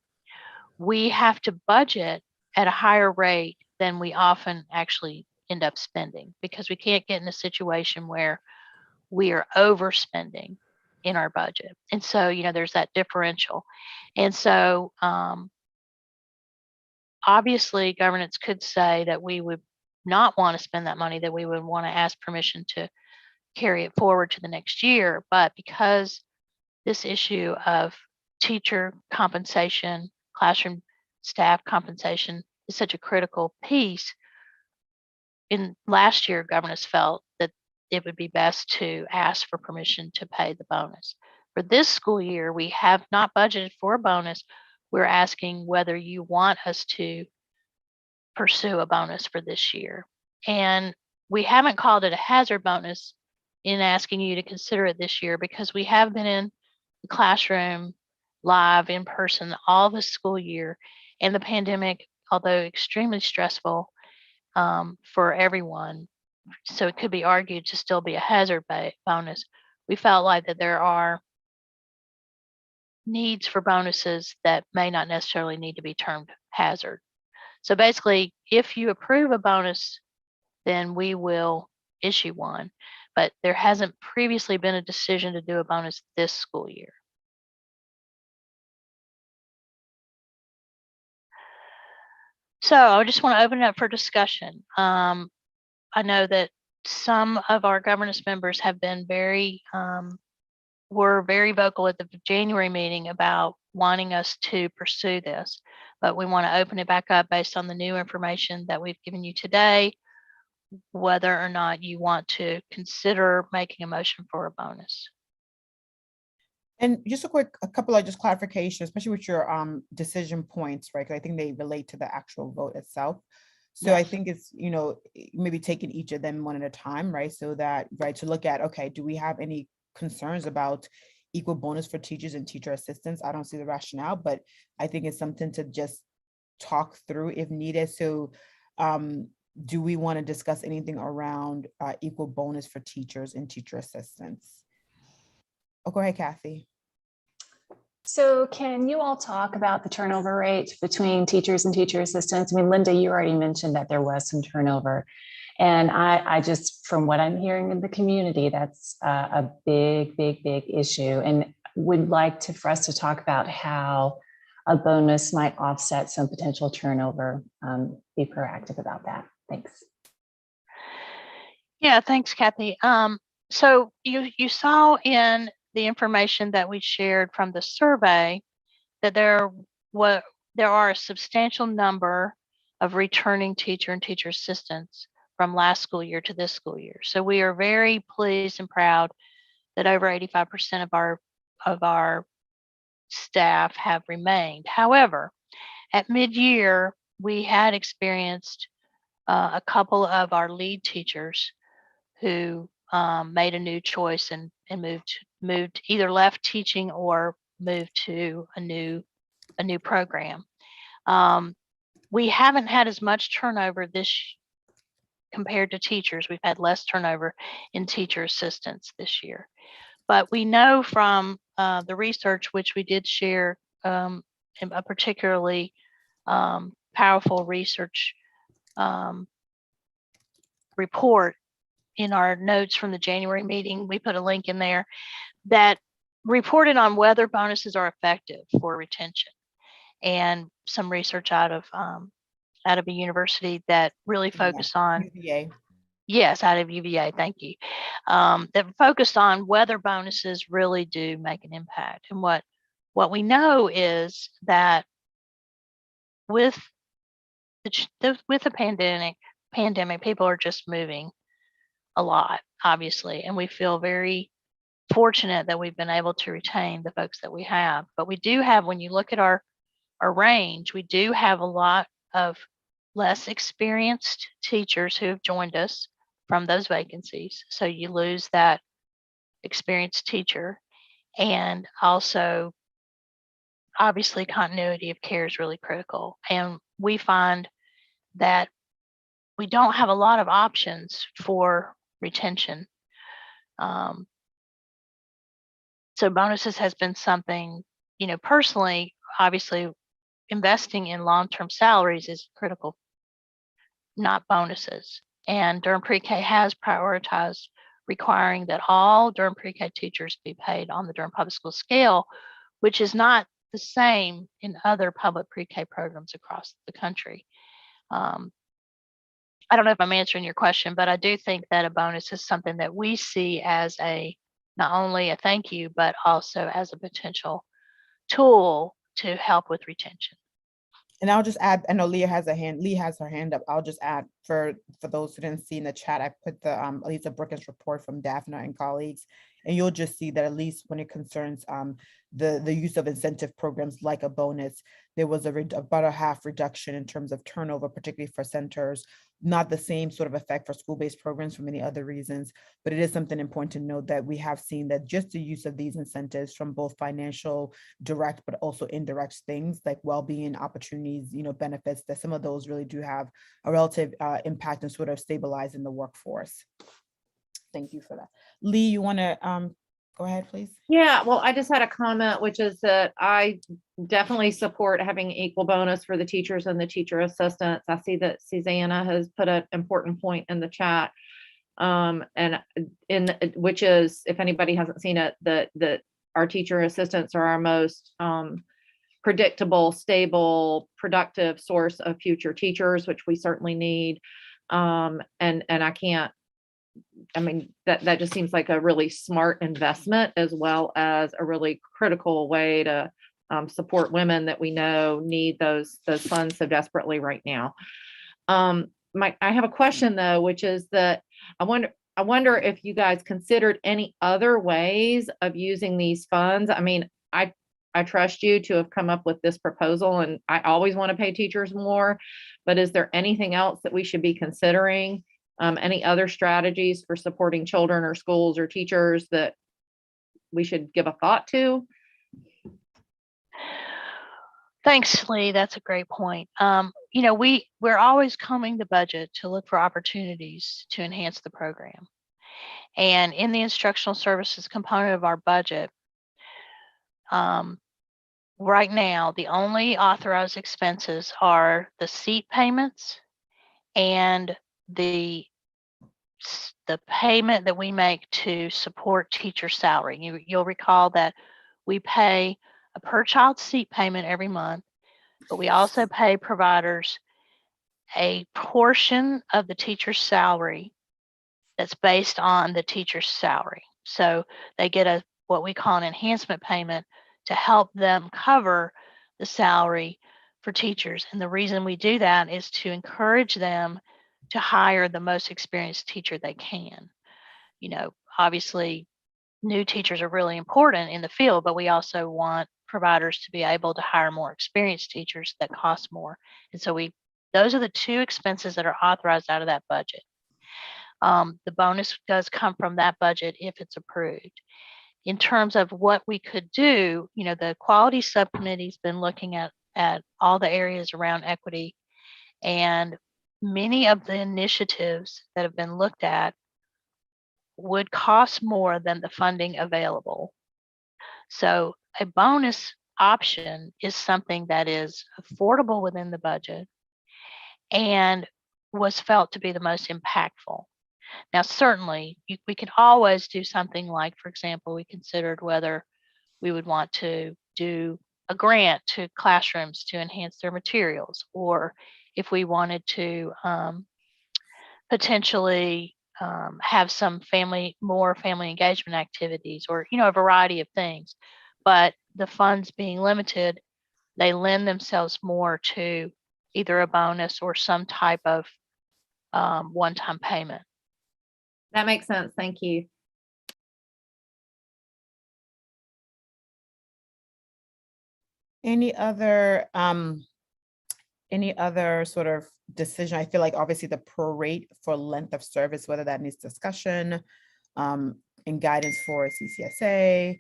A: we have to budget at a higher rate than we often actually end up spending, because we can't get in a situation where we are overspending in our budget. And so, there's that differential. And so, obviously, governance could say that we would not want to spend that money, that we would want to ask permission to carry it forward to the next year. But because this issue of teacher compensation, classroom staff compensation is such a critical piece, in last year, governance felt that it would be best to ask for permission to pay the bonus. For this school year, we have not budgeted for a bonus. We're asking whether you want us to pursue a bonus for this year. And we haven't called it a hazard bonus in asking you to consider it this year, because we have been in the classroom live in person all the school year, and the pandemic, although extremely stressful for everyone, so it could be argued to still be a hazard bonus, we felt like that there are needs for bonuses that may not necessarily need to be termed hazard. So basically, if you approve a bonus, then we will issue one. But there hasn't previously been a decision to do a bonus this school year. So I just want to open it up for discussion. I know that some of our governance members have been were very vocal at the January meeting about wanting us to pursue this, but we want to open it back up based on the new information that we've given you today, whether or not you want to consider making a motion for a bonus.
I: And just a couple of just clarifications, especially with your decision points, right? 'Cause I think they relate to the actual vote itself. So I think it's, maybe taking each of them one at a time, right? So that, right, to look at, okay, do we have any concerns about equal bonus for teachers and teacher assistants? I don't see the rationale, but I think it's something to just talk through if needed. So do we want to discuss anything around equal bonus for teachers and teacher assistants? Oh, go ahead, Kathy.
T: So can you all talk about the turnover rate between teachers and teacher assistants? I mean, Linda, you already mentioned that there was some turnover. And I just, from what I'm hearing in the community, that's a big issue. And would like for us to talk about how a bonus might offset some potential turnover. Be proactive about that. Thanks.
A: Yeah, thanks, Kathy. So you saw in the information that we shared from the survey that there are a substantial number of returning teacher and teacher assistants from last school year to this school year. So we are very pleased and proud that over 85% of our staff have remained. However, at mid-year, we had experienced a couple of our lead teachers who made a new choice and moved, either left teaching or moved to a new program. We haven't had as much turnover compared to teachers. We've had less turnover in teacher assistants this year. But we know from the research, which we did share, in a particularly powerful research report in our notes from the January meeting. We put a link in there that reported on whether bonuses are effective for retention, and some research out of a university that really focused on
I: UVA.
A: Yes, out of UVA, thank you. That focused on whether bonuses really do make an impact. And what we know is that with with the pandemic, people are just moving a lot, obviously, and we feel very fortunate that we've been able to retain the folks that we have. But we do have, when you look at our range, we do have a lot of less experienced teachers who have joined us from those vacancies. So you lose that experienced teacher. And also, obviously, continuity of care is really critical. And we find that we don't have a lot of options for retention. So bonuses has been something, personally, obviously, investing in long-term salaries is critical, not bonuses. And Durham Pre-K has prioritized requiring that all Durham Pre-K teachers be paid on the Durham Public School scale, which is not the same in other public pre-K programs across the country. I don't know if I'm answering your question, but I do think that a bonus is something that we see as not only a thank you, but also as a potential tool to help with retention.
I: And I'll just add, I know Lee has her hand up. I'll just add for those who didn't see in the chat, I put the Lisa Brookins report from Daphne and colleagues, and you'll just see that at least when it concerns the use of incentive programs like a bonus, there was about a half reduction in terms of turnover, particularly for centers. Not the same sort of effect for school-based programs for many other reasons, but it is something important to note that we have seen that just the use of these incentives from both financial, direct, but also indirect things like well-being opportunities, benefits, that some of those really do have a relative impact and sort of stabilizing the workforce. Thank you for that. Lee, you want to go ahead, please?
R: Yeah, well, I just had a comment, which is that I definitely support having equal bonus for the teachers and the teacher assistants. I see that Susanna has put an important point in the chat, which is, if anybody hasn't seen it, that our teacher assistants are our most predictable, stable, productive source of future teachers, which we certainly need. And that just seems like a really smart investment, as well as a really critical way to support women that we know need those funds so desperately right now. I have a question though, which is that I wonder if you guys considered any other ways of using these funds. I trust you to have come up with this proposal, and I always want to pay teachers more, but is there anything else that we should be considering? Any other strategies for supporting children or schools or teachers that we should give a thought to?
A: Thanks, Lee. That's a great point. We're always combing the budget to look for opportunities to enhance the program. And in the instructional services component of our budget, right now, the only authorized expenses are the seat payments and the payment that we make to support teacher salary. You'll recall that we pay a per child seat payment every month, but we also pay providers a portion of the teacher's salary that's based on the teacher's salary. So they get what we call an enhancement payment to help them cover the salary for teachers. And the reason we do that is to encourage them to hire the most experienced teacher they can. Obviously, new teachers are really important in the field, but we also want providers to be able to hire more experienced teachers that cost more. And so those are the two expenses that are authorized out of that budget. The bonus does come from that budget if it's approved. In terms of what we could do, the quality subcommittee's been looking at all the areas around equity, and many of the initiatives that have been looked at would cost more than the funding available. So a bonus option is something that is affordable within the budget and was felt to be the most impactful. Now, certainly, we could always do something like, for example, we considered whether we would want to do a grant to classrooms to enhance their materials, or if we wanted to potentially have some more family engagement activities, or a variety of things. But the funds being limited, they lend themselves more to either a bonus or some type of one-time payment.
R: That makes sense. Thank you.
I: Any other sort of decision? I feel like obviously the prorate for length of service, whether that needs discussion and guidance for CCSA.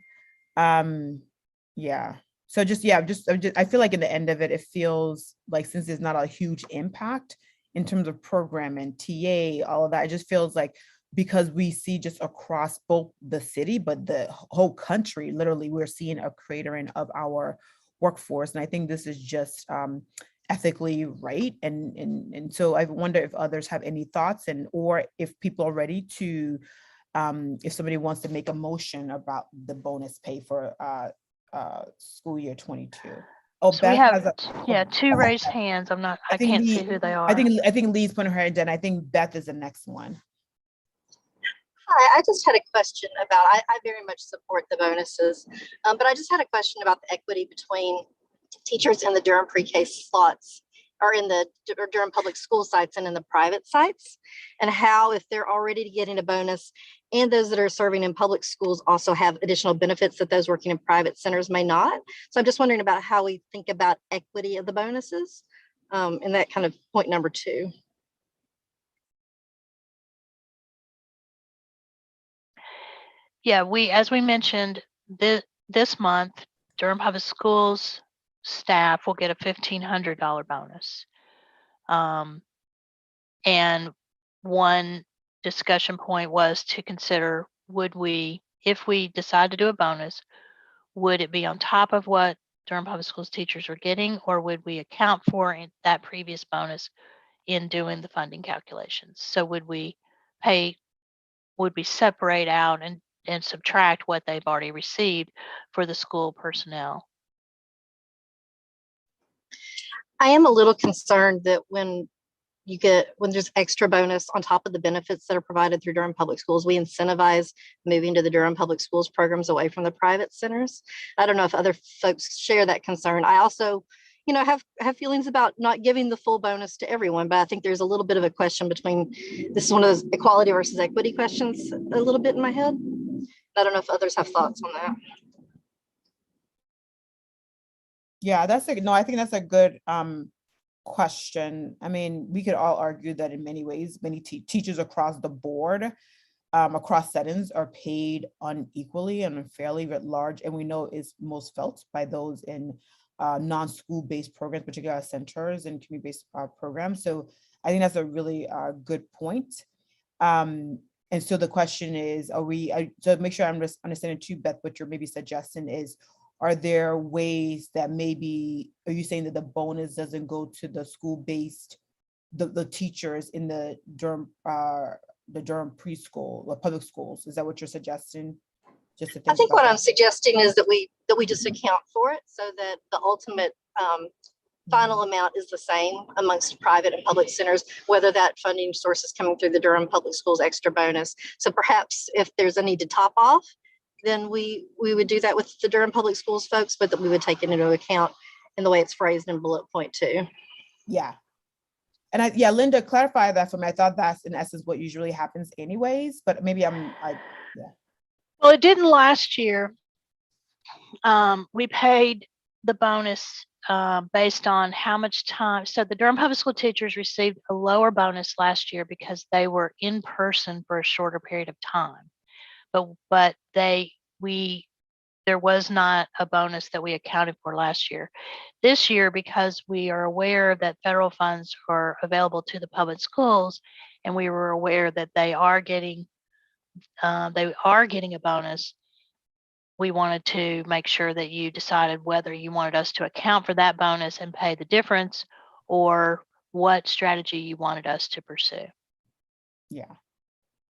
I: Yeah. So I feel like in the end of it, it feels like since there's not a huge impact in terms of program and TA, all of that, it just feels like because we see just across both the city, but the whole country, literally, we're seeing a cratering of our workforce. And I think this is just ethically right. And so I wonder if others have any thoughts, or if people are ready to, if somebody wants to make a motion about the bonus pay for school year 22. Oh,
A: So
I: Beth
A: we have
I: has
A: two raised hands. I can't see who they are.
I: I think Lee's putting her hand in. I think Beth is the next one.
U: Hi, I just had a question about, I very much support the bonuses, but I just had a question about the equity between teachers in the Durham pre-K slots, or in the Durham public school sites and in the private sites, and how if they're already getting a bonus and those that are serving in public schools also have additional benefits that those working in private centers may not. So I'm just wondering about how we think about equity of the bonuses, and that kind of point number 2.
A: Yeah, as we mentioned, this month, Durham Public Schools staff will get a $1,500 bonus. And one discussion point was to consider, if we decide to do a bonus, would it be on top of what Durham Public Schools teachers are getting, or would we account for that previous bonus in doing the funding calculations? So would we separate out and subtract what they've already received for the school personnel?
U: I am a little concerned that when there's extra bonus on top of the benefits that are provided through Durham Public Schools, we incentivize moving to the Durham Public Schools programs away from the private centers. I don't know if other folks share that concern. I also, have feelings about not giving the full bonus to everyone, but I think there's a little bit of a question between, this is one of those equality versus equity questions a little bit in my head. I don't know if others have thoughts on that.
I: Yeah, I think that's a good question. I mean, we could all argue that in many ways, many teachers across the board, across settings, are paid unequally and unfairly writ large, and we know it's most felt by those in non-school based programs, particularly centers and community-based programs. So I think that's a really good point. And so the question is, so make sure I'm just understanding too, Beth, what you're maybe suggesting is, are there ways that maybe, are you saying that the bonus doesn't go to the school-based, the teachers in the Durham preschool or public schools? Is that what you're suggesting?
U: I think what I'm suggesting is that we just account for it so that the ultimate final amount is the same amongst private and public centers, whether that funding source is coming through the Durham Public Schools extra bonus. So perhaps if there's a need to top off, then we would do that with the Durham Public Schools folks, but that we would take it into account in the way it's phrased in bullet point 2.
I: Yeah. And Linda, clarify that for me. I thought that's in essence what usually happens anyways, but maybe yeah.
A: Well, it didn't last year. We paid the bonus based on how much time. So the Durham Public School teachers received a lower bonus last year because they were in person for a shorter period of time. But there was not a bonus that we accounted for last year. This year, because we are aware that federal funds are available to the public schools, and we were aware that they are getting a bonus, we wanted to make sure that you decided whether you wanted us to account for that bonus and pay the difference, or what strategy you wanted us to pursue.
I: Yeah.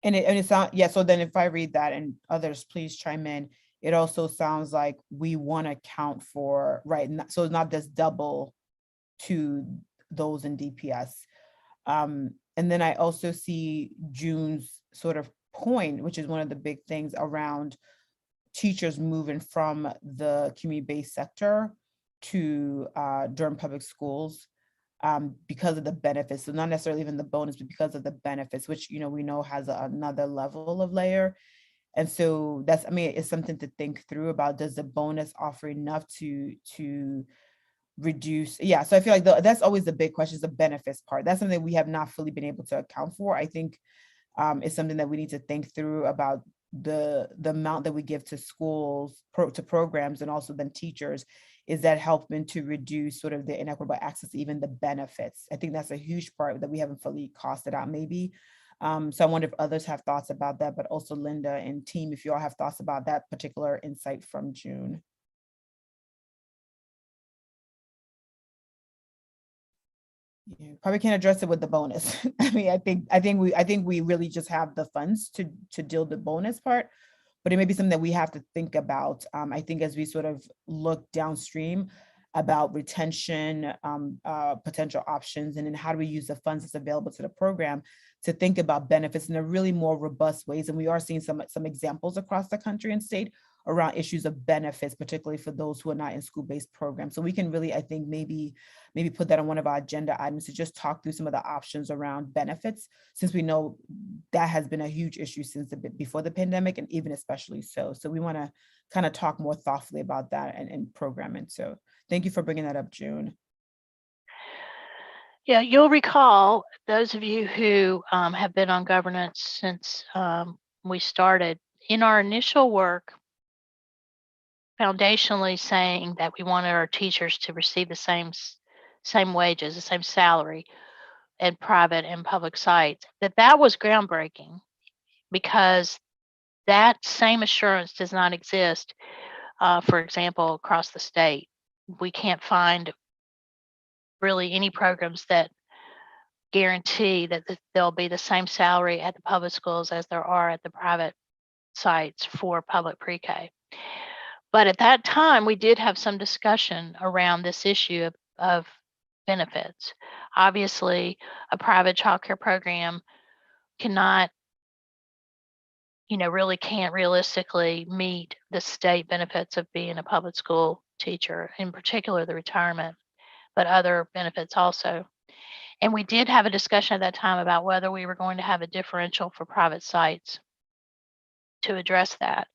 I: And it sounds, yeah, so then if I read that, and others please chime in, it also sounds like we want to account for, right, so it's not this double to those in DPS. And then I also see June's sort of point, which is one of the big things around teachers moving from the community-based sector to Durham Public Schools because of the benefits. So not necessarily even the bonus, but because of the benefits, which, you know, we know has another level of layer. And so that's, I mean, it's something to think through about, does the bonus offer enough to reduce? Yeah, so I feel like that's always the big question, is the benefits part. That's something we have not fully been able to account for. I think it's something that we need to think through about the amount that we give to schools, to programs, and also then teachers. Is that helping to reduce sort of the inequitable access to even the benefits? I think that's a huge part that we haven't fully costed out maybe. So I wonder if others have thoughts about that, but also Linda and team, if you all have thoughts about that particular insight from June. Yeah, probably can't address it with the bonus. I mean, I think we really just have the funds to deal the bonus part, but it may be something that we have to think about. I think as we sort of look downstream about retention, potential options, and then how do we use the funds that's available to the program to think about benefits in a really more robust ways. And we are seeing some examples across the country and state around issues of benefits, particularly for those who are not in school-based programs. So we can really, I think, maybe put that on one of our agenda items to just talk through some of the options around benefits, since we know that has been a huge issue since before the pandemic, and even especially so. So we want to kind of talk more thoughtfully about that and programming. So thank you for bringing that up, June.
A: Yeah, you'll recall, those of you who have been on governance since we started, in our initial work, foundationally saying that we wanted our teachers to receive the same wages, the same salary at private and public sites, that was groundbreaking, because that same assurance does not exist, for example, across the state. We can't find really any programs that guarantee that there'll be the same salary at the public schools as there are at the private sites for public pre-K. But at that time, we did have some discussion around this issue of benefits. Obviously, a private childcare program cannot, really can't realistically meet the state benefits of being a public school teacher, in particular the retirement, but other benefits also. And we did have a discussion at that time about whether we were going to have a differential for private sites to address that.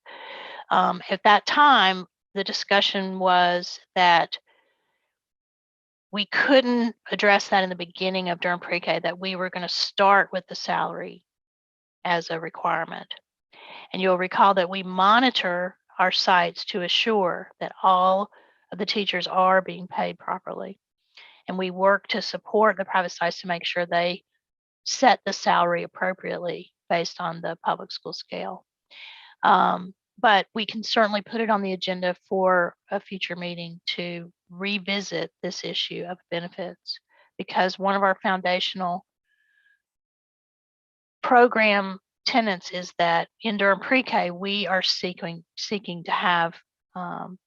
A: At that time, the discussion was that we couldn't address that in the beginning of Durham Pre-K, that we were going to start with the salary as a requirement. And you'll recall that we monitor our sites to assure that all of the teachers are being paid properly. And we work to support the private sites to make sure they set the salary appropriately based on the public school scale. But we can certainly put it on the agenda for a future meeting to revisit this issue of benefits, because one of our foundational program tenets is that in Durham Pre-K, we are seeking to have, an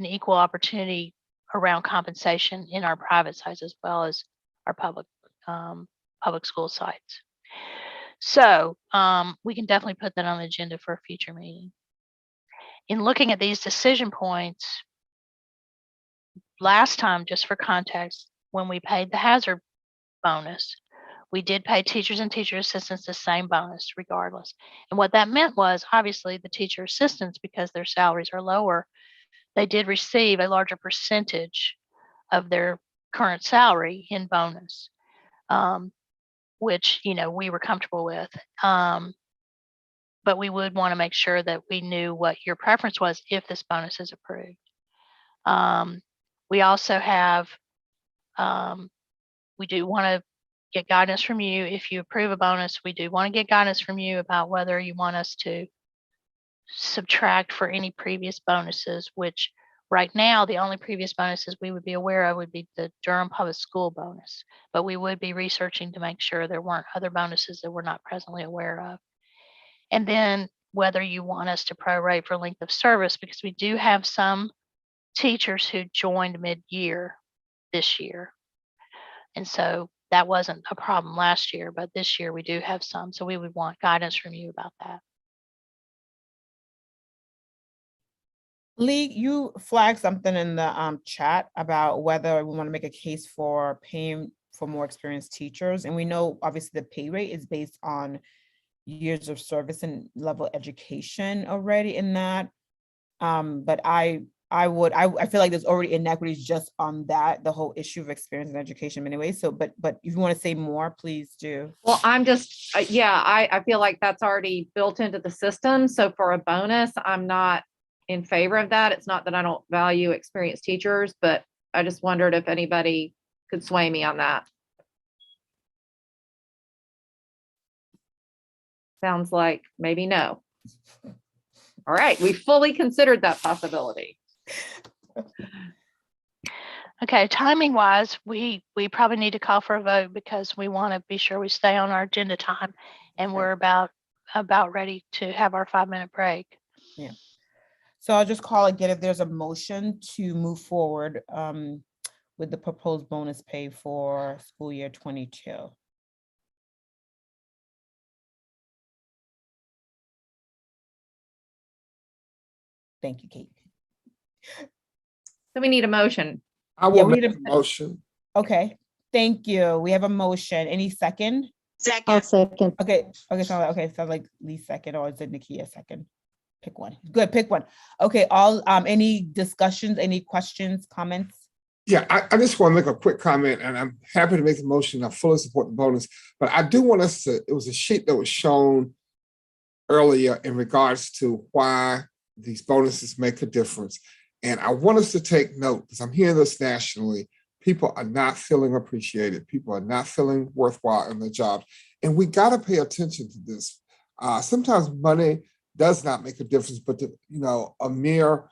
A: equal opportunity around compensation in our private sites as well as our public school sites. So we can definitely put that on the agenda for a future meeting. In looking at these decision points, last time, just for context, when we paid the hazard bonus, we did pay teachers and teacher assistants the same bonus regardless. And what that meant was, obviously, the teacher assistants, because their salaries are lower, they did receive a larger percentage of their current salary in bonus, which, we were comfortable with. But we would want to make sure that we knew what your preference was if this bonus is approved. We also have, we do want to get guidance from you. If you approve a bonus, we do want to get guidance from you about whether you want us to subtract for any previous bonuses, which right now, the only previous bonuses we would be aware of would be the Durham Public School bonus. But we would be researching to make sure there weren't other bonuses that we're not presently aware of. And then whether you want us to prorate for length of service, because we do have some teachers who joined mid-year this year. And so that wasn't a problem last year, but this year we do have some. So we would want guidance from you about that.
I: Lee, you flagged something in the chat about whether we want to make a case for paying for more experienced teachers. And we know obviously the pay rate is based on years of service and level of education already in that. But I feel like there's already inequities just on that, the whole issue of experience and education anyway. So, but if you want to say more, please do.
R: Well, I'm just, I feel like that's already built into the system. So for a bonus, I'm not in favor of that. It's not that I don't value experienced teachers, but I just wondered if anybody could sway me on that. Sounds like maybe no. All right, we fully considered that possibility.
A: Okay, timing wise, we probably need to call for a vote because we want to be sure we stay on our agenda time, and we're about ready to have our 5-minute break.
I: Yeah. So I'll just call again if there's a motion to move forward with the proposed bonus pay for school year 22. Thank you, Kate.
R: So we need a motion.
S: I will make a motion.
I: Okay, thank you. We have a motion. Any second?
F: Second. I'll second.
I: Okay, sounds like Lee second, or is it Nakia second? Pick one. Good, pick one. Okay, all any discussions, any questions, comments?
S: Yeah, I just want to make a quick comment, and I'm happy to make the motion. I fully support the bonus, but I do want us to, it was a sheet that was shown earlier in regards to why these bonuses make a difference. And I want us to take note, because I'm hearing this nationally. People are not feeling appreciated. People are not feeling worthwhile in their jobs. And we got to pay attention to this. Sometimes money does not make a difference, but a mere,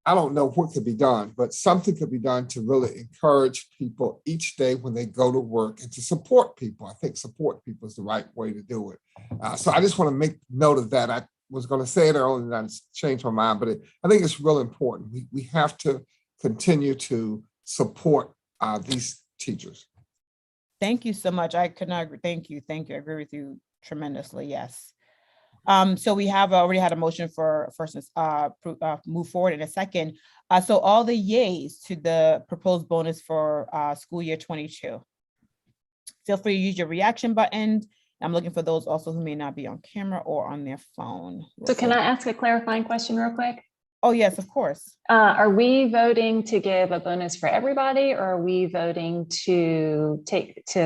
S: I don't know what could be done, but something could be done to really encourage people each day when they go to work and to support people. I think support people is the right way to do it. So I just want to make note of that. I was going to say it earlier and I changed my mind, but I think it's real important. We have to continue to support these teachers.
I: Thank you so much. I could not agree. Thank you. I agree with you tremendously. Yes. So we have already had a motion for first move forward in a second. So all the yays to the proposed bonus for school year 22. Feel free to use your reaction button. I'm looking for those also who may not be on camera or on their phone.
T: So can I ask a clarifying question real quick?
I: Oh, yes, of course.
T: Are we voting to give a bonus for everybody, or are we voting to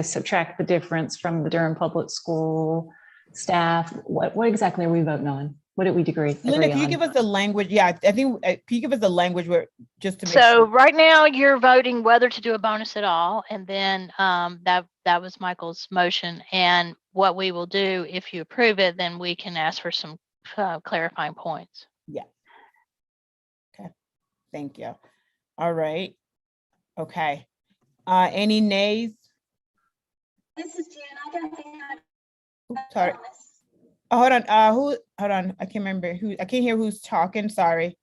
T: subtract the difference from the Durham Public School staff? What exactly are we voting on? What did we agree
I: Linda, can you
T: on?
I: give us the language? Yeah, I think, can you give us the language where just to make
A: So
I: sure?
A: right now you're voting whether to do a bonus at all. And then that was Michael's motion. And what we will do, if you approve it, then we can ask for some clarifying points.
I: Yeah. Okay. Thank you. All right. Okay. Any nays?
F: This is Jen. I don't think
I: Oops, sorry. Oh, hold on. Hold on. I can't remember who. I can't hear who's talking. Sorry.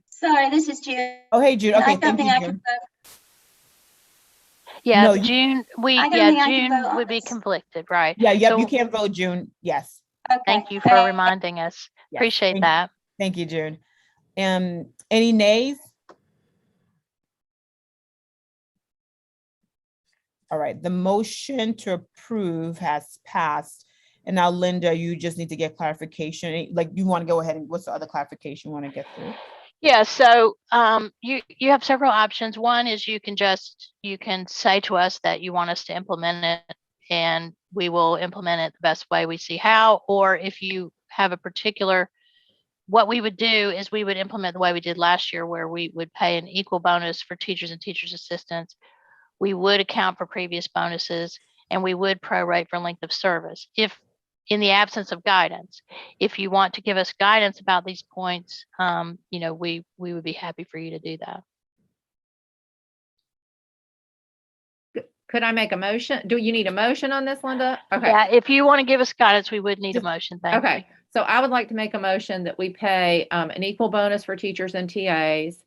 F: Sorry, this is June.
I: Oh, hey, June. Okay,
F: I don't
I: thank you,
F: think I
I: June.
F: can vote.
A: Yeah,
I: No,
A: June.
F: I don't think I can
A: June
F: vote on
A: would be
F: this.
A: conflicted, right?
I: Yeah, yep.
A: So
I: You can't vote, June. Yes.
F: Okay.
A: thank you for reminding us.
I: Yes.
A: Appreciate that.
I: Thank you, June. Any nays? All right, the motion to approve has passed. And now, Linda, you just need to get clarification. Like, you want to go ahead and what's the other clarification you want to get through?
A: Yeah, so you have several options. One is you can say to us that you want us to implement it, and we will implement it the best way we see how. Or if you have a particular, what we would do is we would implement the way we did last year, where we would pay an equal bonus for teachers and teachers assistants. We would account for previous bonuses, and we would prorate for length of service. If in the absence of guidance. If you want to give us guidance about these points, we would be happy for you to do that.
R: Could I make a motion? Do you need a motion on this, Linda? Okay.
A: Yeah, if you want to give us guidance, we would need a motion. Thank you.
R: Okay, so I would like to make a motion that we pay an equal bonus for teachers and TAs,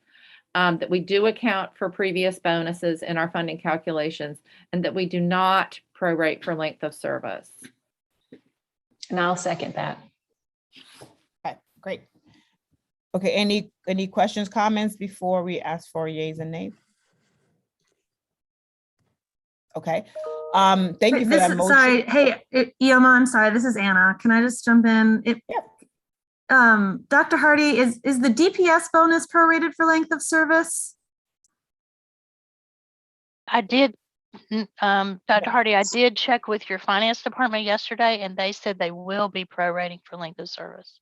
R: that we do account for previous bonuses in our funding calculations, and that we do not prorate for length of service.
T: And I'll second that.
I: Okay, great. Okay, any questions, comments before we ask for yays and nays? Okay, thank you for that motion.
C: Sorry, hey, Ioma, I'm sorry, this is Anna. Can I just jump in? Dr. Hardy, is the DPS bonus prorated for length of service?
A: I did, Dr. Hardy, I did check with your finance department yesterday, and they said they will be prorating for length of service.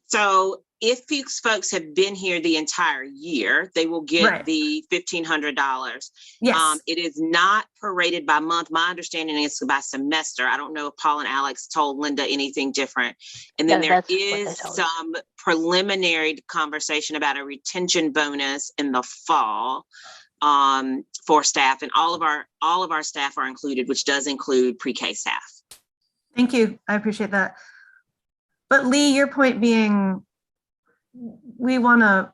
E: So if folks have been here the entire year, they will get the $1,500.
C: Yes.
E: It is not prorated by month. My understanding is by semester. I don't know if Paul and Alex told Linda anything different. And then there is some preliminary conversation about a retention bonus in the fall for staff, and all of our staff are included, which does include pre-K staff.
C: Thank you. I appreciate that. But Lee, your point being, we want to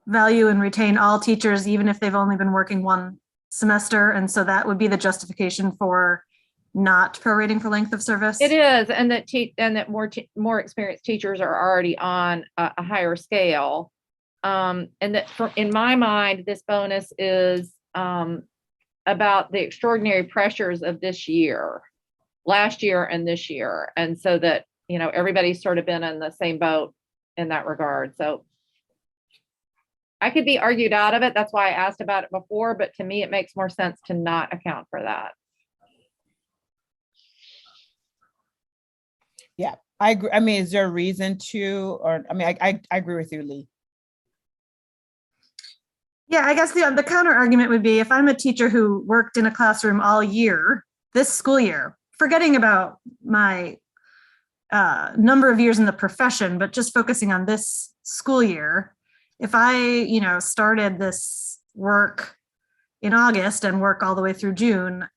C: value and retain all teachers, even if they've only been working one semester. And so that would be the justification for not prorating for length of service.
R: It is, and that more experienced teachers are already on a higher scale. And that in my mind, this bonus is about the extraordinary pressures of this year, last year and this year. And so that, everybody's sort of been in the same boat in that regard. So I could be argued out of it. That's why I asked about it before, but to me, it makes more sense to not account for that.
I: Yeah, I agree. I mean, is there a reason to, or, I mean, I agree with you, Lee.
C: Yeah, I guess the counter argument would be, if I'm a teacher who worked in a classroom all year, this school year, forgetting about my number of years in the profession, but just focusing on this school year, if I, started this work in August and work all the way through June,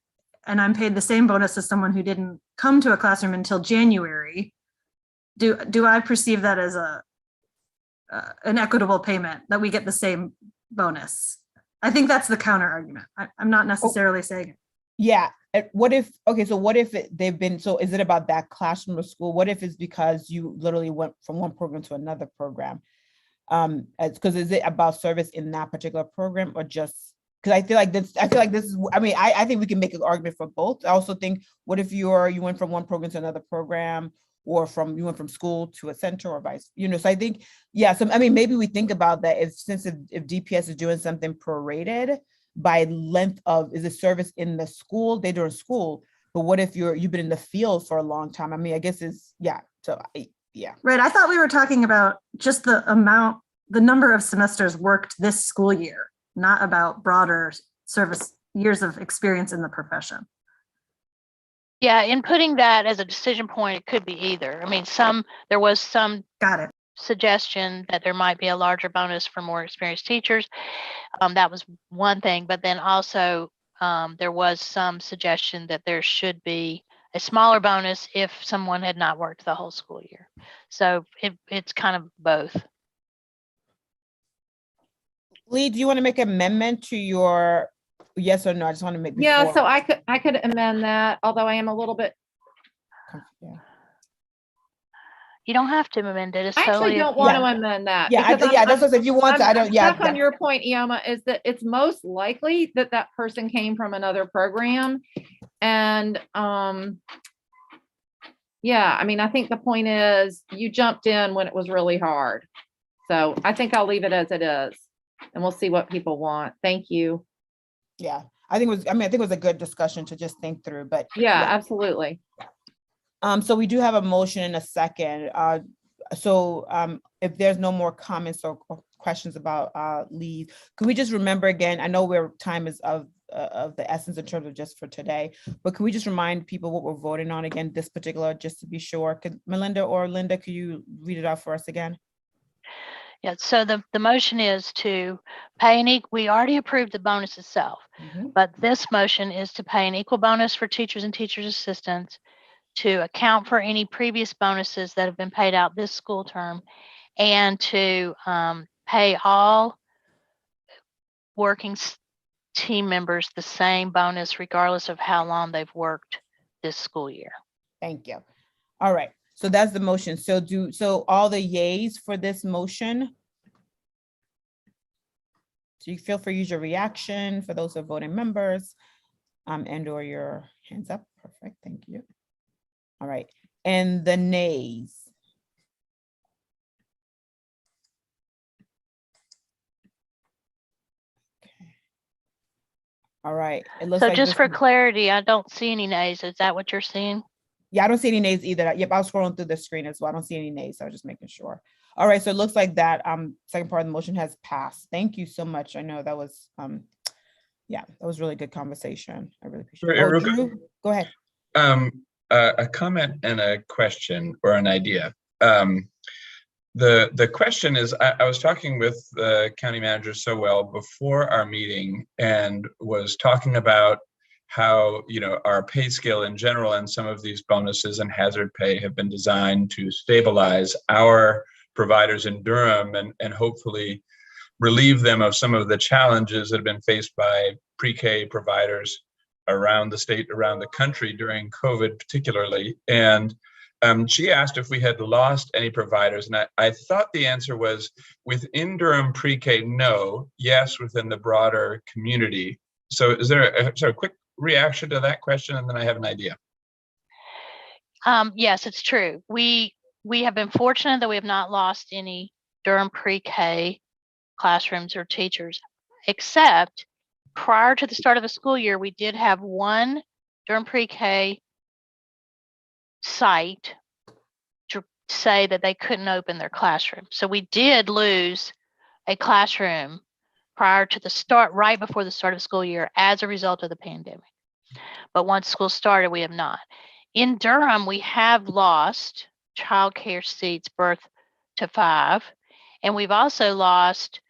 C: and I'm paid the same bonus as someone who didn't come to a classroom until January, do I perceive that as an equitable payment, that we get the same bonus? I think that's the counter argument. I'm not necessarily saying it.
I: Yeah. What if, they've been, so is it about that classroom or school? What if it's because you literally went from one program to another program? Because is it about service in that particular program, or just, because I feel like this is, I mean, I think we can make an argument for both. I also think, what if you went from one program to another program, or you went from school to a center, or vice, so I think, yeah, so I mean, maybe we think about that if DPS is doing something prorated by length of, is it service in the school, they're doing school, but what if you've been in the field for a long time? I mean, I guess it's, yeah, so yeah.
C: Right, I thought we were talking about just the number of semesters worked this school year, not about broader service years of experience in the profession.
A: Yeah, in putting that as a decision point, it could be either. I mean, there was some suggestion that there might be a larger bonus for more experienced teachers. That was one thing, but then also there was some suggestion that there should be a smaller bonus if someone had not worked the whole school year. So it's kind of both.
I: Lee, do you want to make an amendment to your yes or no? I just want to make.
R: Yeah, so I could amend that, although I am a little bit.
I: Yeah.
A: You don't have to amend it. It's
R: I actually
A: totally
R: don't want to amend that.
I: Yeah, that's what, if you want to, I don't. Yeah.
R: Stuck on your point, Ioma, is that it's most likely that that person came from another program, and yeah, I mean, I think the point is you jumped in when it was really hard, so I think I'll leave it as it is, and we'll see what people want. Thank you.
I: Yeah, I think it was a good discussion to just think through, but
R: yeah. Absolutely.
I: So we do have a motion in a second. If there's no more comments or questions about leave, could we just remember again, I know time is of of the essence in terms of just for today. But can we just remind people what we're voting on again, this particular, just to be sure? Could Melinda or Linda, could you read it out for us again?
A: Yeah, so the motion is to pay we already approved the bonus itself, but this motion is to pay an equal bonus for teachers and teachers assistants, to account for any previous bonuses that have been paid out this school term, and to pay all working team members the same bonus regardless of how long they've worked this school year.
I: Thank you. All right, so that's the motion. So all the yays for this motion. So you feel free to use your reaction for those who are voting members, and or your hands up. Perfect, thank you. All right, and the nays. Okay. All right, it looks
A: So
I: like
A: just for clarity, I don't see any nays. Is that what you're seeing?
I: Yeah, I don't see any nays either. Yep, I was scrolling through the screen as well. I don't see any nays, so I was just making sure. All right, so it looks like that second part of the motion has passed. Thank you so much. I know that was yeah, that was really good conversation. I really appreciate it. Oh, Drew, go ahead.
D: A comment and a question or an idea. The question is, I was talking with the county manager so well before our meeting and was talking about how, you know, our pay scale in general and some of these bonuses and hazard pay have been designed to stabilize our providers in Durham and hopefully relieve them of some of the challenges that have been faced by pre-K providers around the state, around the country during COVID particularly. And she asked if we had lost any providers, and I thought the answer was within Durham pre-K, no, yes, within the broader community. So is there a quick reaction to that question? And then I have an idea.
A: Yes, it's true. We have been fortunate that we have not lost any Durham pre-K classrooms or teachers, except prior to the start of the school year, we did have one Durham pre-K site to say that they couldn't open their classroom. So we did lose a classroom prior to the start, right before the start of the school year as a result of the pandemic. But once school started, we have not. In Durham, we have lost childcare seats birth to 5, and we've also lost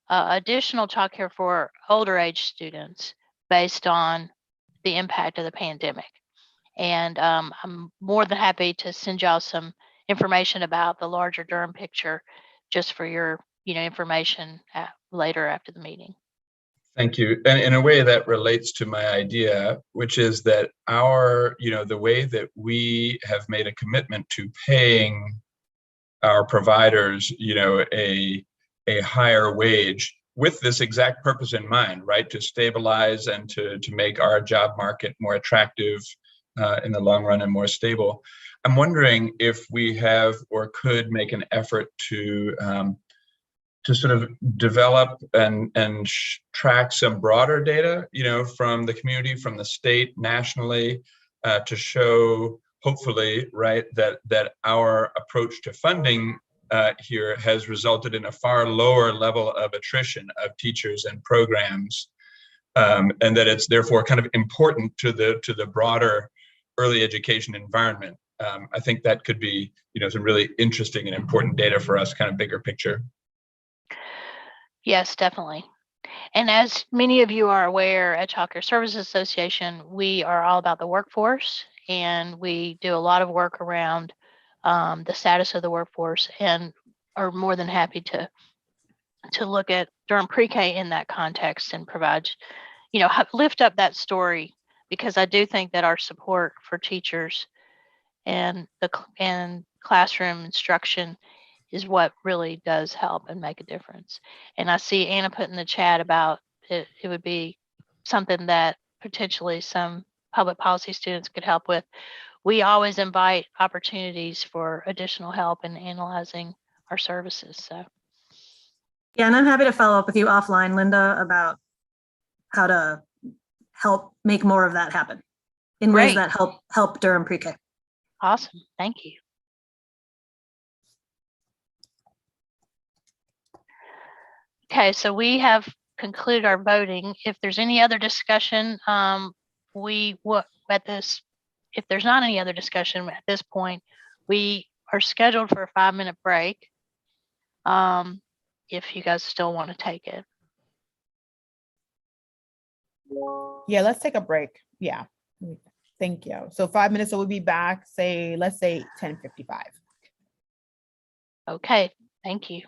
A: additional childcare for older age students based on the impact of the pandemic. And I'm more than happy to send y'all some information about the larger Durham picture just for your information later after the meeting.
D: Thank you. And in a way that relates to my idea, which is that our, the way that we have made a commitment to paying our providers, a higher wage with this exact purpose in mind, right? To stabilize and to make our job market more attractive in the long run and more stable. I'm wondering if we have or could make an effort to sort of develop and track some broader data, from the community, from the state, nationally, to show, hopefully, right, that our approach to funding here has resulted in a far lower level of attrition of teachers and programs, and that it's therefore kind of important to the broader early education environment. I think that could be, some really interesting and important data for us, kind of bigger picture.
A: Yes, definitely. And as many of you are aware, at Child Care Services Association, we are all about the workforce, and we do a lot of work around the status of the workforce, and are more than happy to look at Durham pre-K in that context and provide, lift up that story, because I do think that our support for teachers and classroom instruction is what really does help and make a difference. And I see Anna put in the chat about it would be something that potentially some public policy students could help with. We always invite opportunities for additional help in analyzing our services. So
C: yeah, and I'm happy to follow up with you offline, Linda, about how to help make more of that happen in ways that help Durham pre-K.
A: Awesome, thank you. Okay, so we have conclude our voting. If there's any other discussion, if there's not any other discussion at this point, we are scheduled for a 5-minute break. If you guys still want to take it.
I: Yeah, let's take a break. Yeah. Thank you. So 5 minutes, so we'll be back, let's say 10:55.
A: Okay, thank you.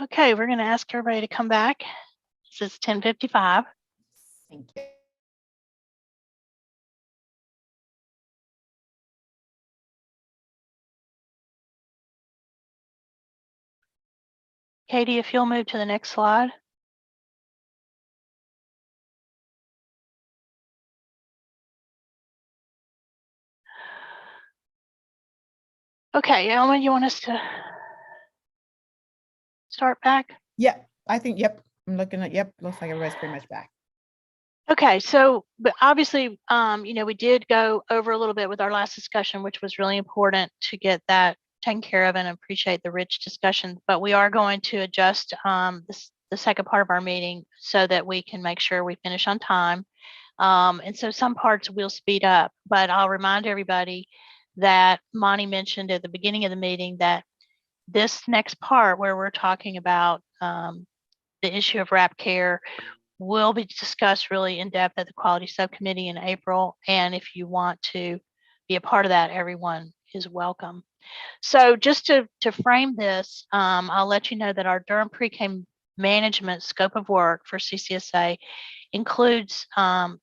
A: Okay, we're going to ask everybody to come back. This is 10:55.
I: Thank you.
A: Katie, if you'll move to the next slide. Okay, Elma, you want us to start back?
I: Yeah, I think, yep. I'm looking at, yep, looks like everybody's pretty much back.
A: Okay, so, but obviously, we did go over a little bit with our last discussion, which was really important to get that taken care of, and appreciate the rich discussion. But we are going to adjust the second part of our meeting so that we can make sure we finish on time. And so some parts will speed up, but I'll remind everybody that Monty mentioned at the beginning of the meeting that this next part where we're talking about the issue of RAP care will be discussed really in depth at the quality subcommittee in April. And if you want to be a part of that, everyone is welcome. So just to frame this, I'll let you know that our Durham Pre-K management scope of work for CCSA includes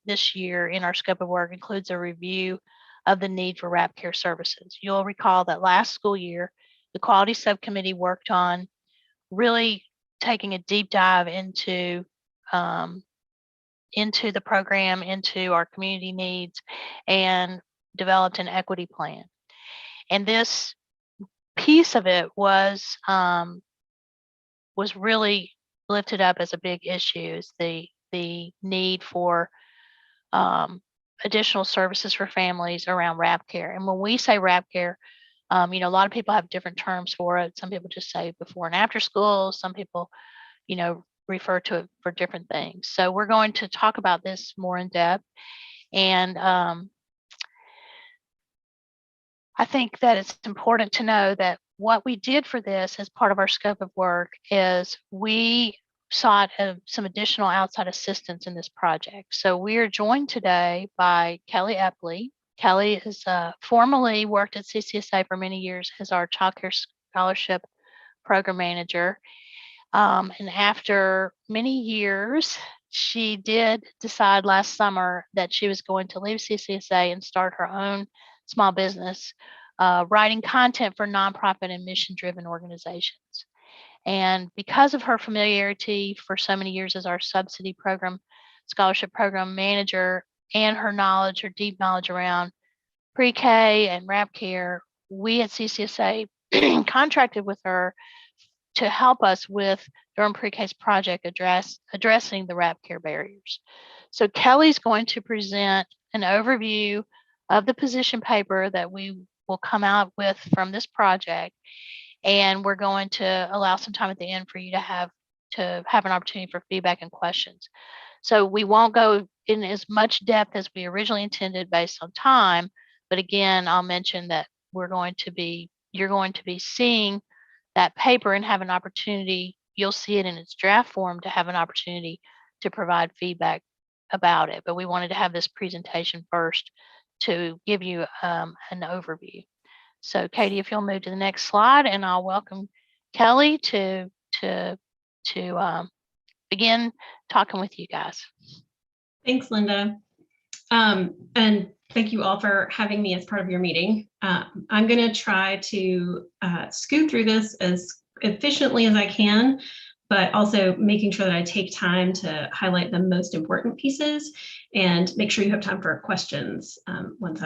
A: this year in our scope of work includes a review of the need for RAP care services. You'll recall that last school year, the quality subcommittee worked on really taking a deep dive into the program, into our community needs, and developed an equity plan. And this piece of it was really lifted up as a big issue, is the need for additional services for families around RAP care. And when we say RAP care, a lot of people have different terms for it. Some people just say before and after school. Some people, refer to it for different things. So we're going to talk about this more in depth. And I think that it's important to know that what we did for this as part of our scope of work is we sought some additional outside assistance in this project. So we are joined today by Kelly Epley. Kelly has formerly worked at CCSA for many years as our Child Care Scholarship Program Manager. And after many years, she did decide last summer that she was going to leave CCSA and start her own small business, writing content for nonprofit and mission-driven organizations. And because of her familiarity for so many years as our subsidy program, scholarship program manager, and her deep knowledge around pre-K and RAP care, we at CCSA contracted with her to help us with Durham Pre-K's project addressing the RAP care barriers. So Kelly's going to present an overview of the position paper that we will come out with from this project. And we're going to allow some time at the end for you to have an opportunity for feedback and questions. So we won't go in as much depth as we originally intended based on time. But again, I'll mention that you're going to be seeing that paper and have an opportunity. You'll see it in its draft form to have an opportunity to provide feedback about it. But we wanted to have this presentation first to give you an overview. So Katie, if you'll move to the next slide, and I'll welcome Kelly to begin talking with you guys.
H: Thanks, Linda. And thank you all for having me as part of your meeting. I'm going to try to scoot through this as efficiently as I can, but also making sure that I take time to highlight the most important pieces and make sure you have time for questions once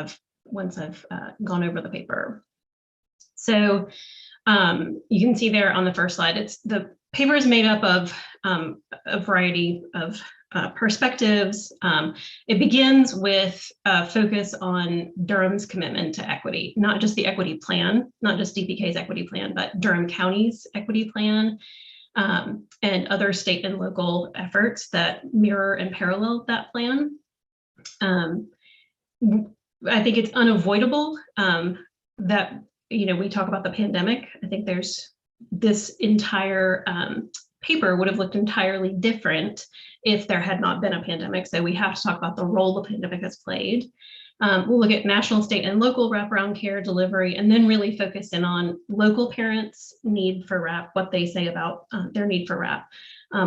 H: I've gone over the paper. So you can see there on the first slide, the paper is made up of a variety of perspectives. It begins with a focus on Durham's commitment to equity, not just the equity plan, not just DPK's equity plan, but Durham County's equity plan, and other state and local efforts that mirror and parallel that plan. I think it's unavoidable that we talk about the pandemic. I think this entire paper would have looked entirely different if there had not been a pandemic. So we have to talk about the role the pandemic has played. We'll look at national, state, and local wraparound care delivery, and then really focus in on local parents' need for WRAP, what they say about their need for WRAP,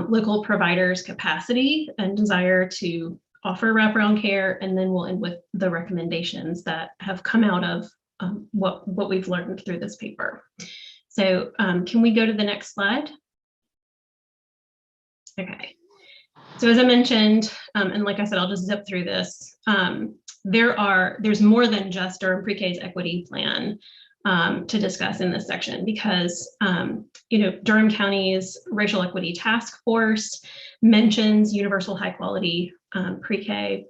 H: local providers' capacity and desire to offer wraparound care, and then we'll end with the recommendations that have come out of what we've learned through this paper. So can we go to the next slide? Okay. So as I mentioned, and like I said, I'll just zip through this. There's more than just Durham Pre-K's equity plan to discuss in this section, because Durham County's Racial Equity Task Force mentions universal high quality pre-K.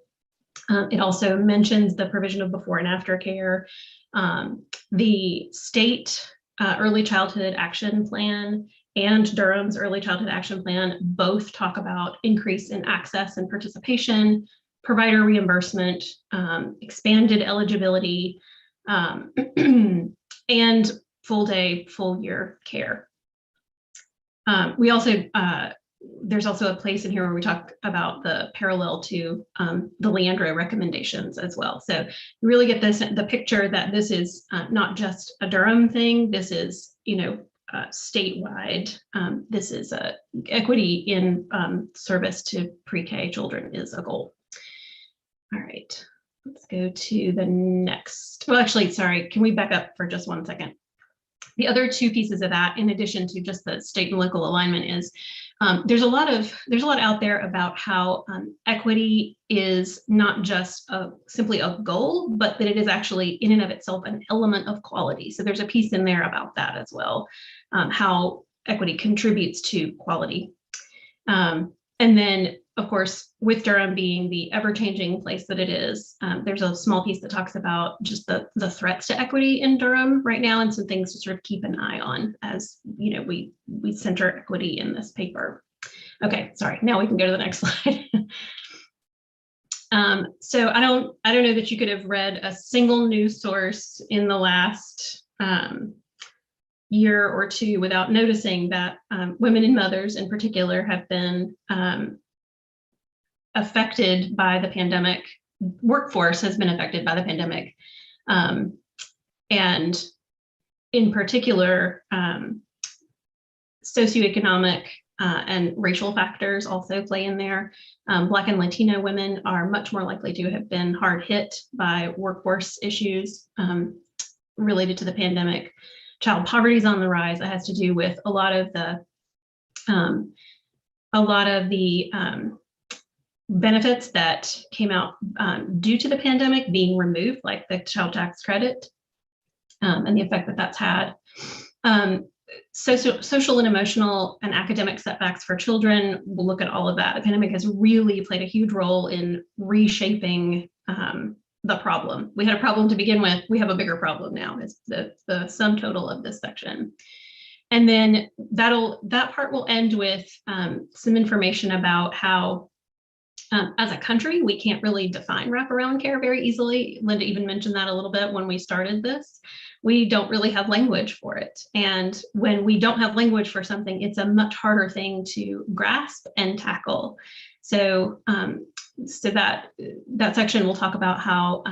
H: It also mentions the provision of before and after care. The state Early Childhood Action Plan and Durham's Early Childhood Action Plan both talk about increase in access and participation, provider reimbursement, expanded eligibility, and full day, full year care. We also, there's also a place in here where we talk about the parallel to the Leandro recommendations as well. So you really get the picture that this is not just a Durham thing. This is, statewide. This is equity in service to pre-K children is a goal. All right, let's go to the next. Well, actually, sorry, can we back up for just 1 second? The other two pieces of that, in addition to just the state and local alignment, is there's a lot out there about how equity is not just simply a goal, but that it is actually in and of itself an element of quality. So there's a piece in there about that as well, how equity contributes to quality. And then, of course, with Durham being the ever-changing place that it is, there's a small piece that talks about just the threats to equity in Durham right now, and some things to sort of keep an eye on as we center equity in this paper. Okay, sorry. Now we can go to the next slide. So I don't know that you could have read a single news source in the last year or two without noticing that women and mothers in particular have been affected by the pandemic. Workforce has been affected by the pandemic. And in particular, socioeconomic and racial factors also play in there. Black and Latino women are much more likely to have been hard hit by workforce issues related to the pandemic. Child poverty is on the rise. It has to do with a lot of the benefits that came out due to the pandemic being removed, like the child tax credit, and the effect that that's had. social and emotional and academic setbacks for children. We'll look at all of that. The pandemic has really played a huge role in reshaping the problem. We had a problem to begin with. We have a bigger problem now. It's the sum total of this section. And then that part will end with some information about how, as a country, we can't really define wraparound care very easily. Linda even mentioned that a little bit when we started this. We don't really have language for it. And when we don't have language for something, it's a much harder thing to grasp and tackle. So, so that section will talk about how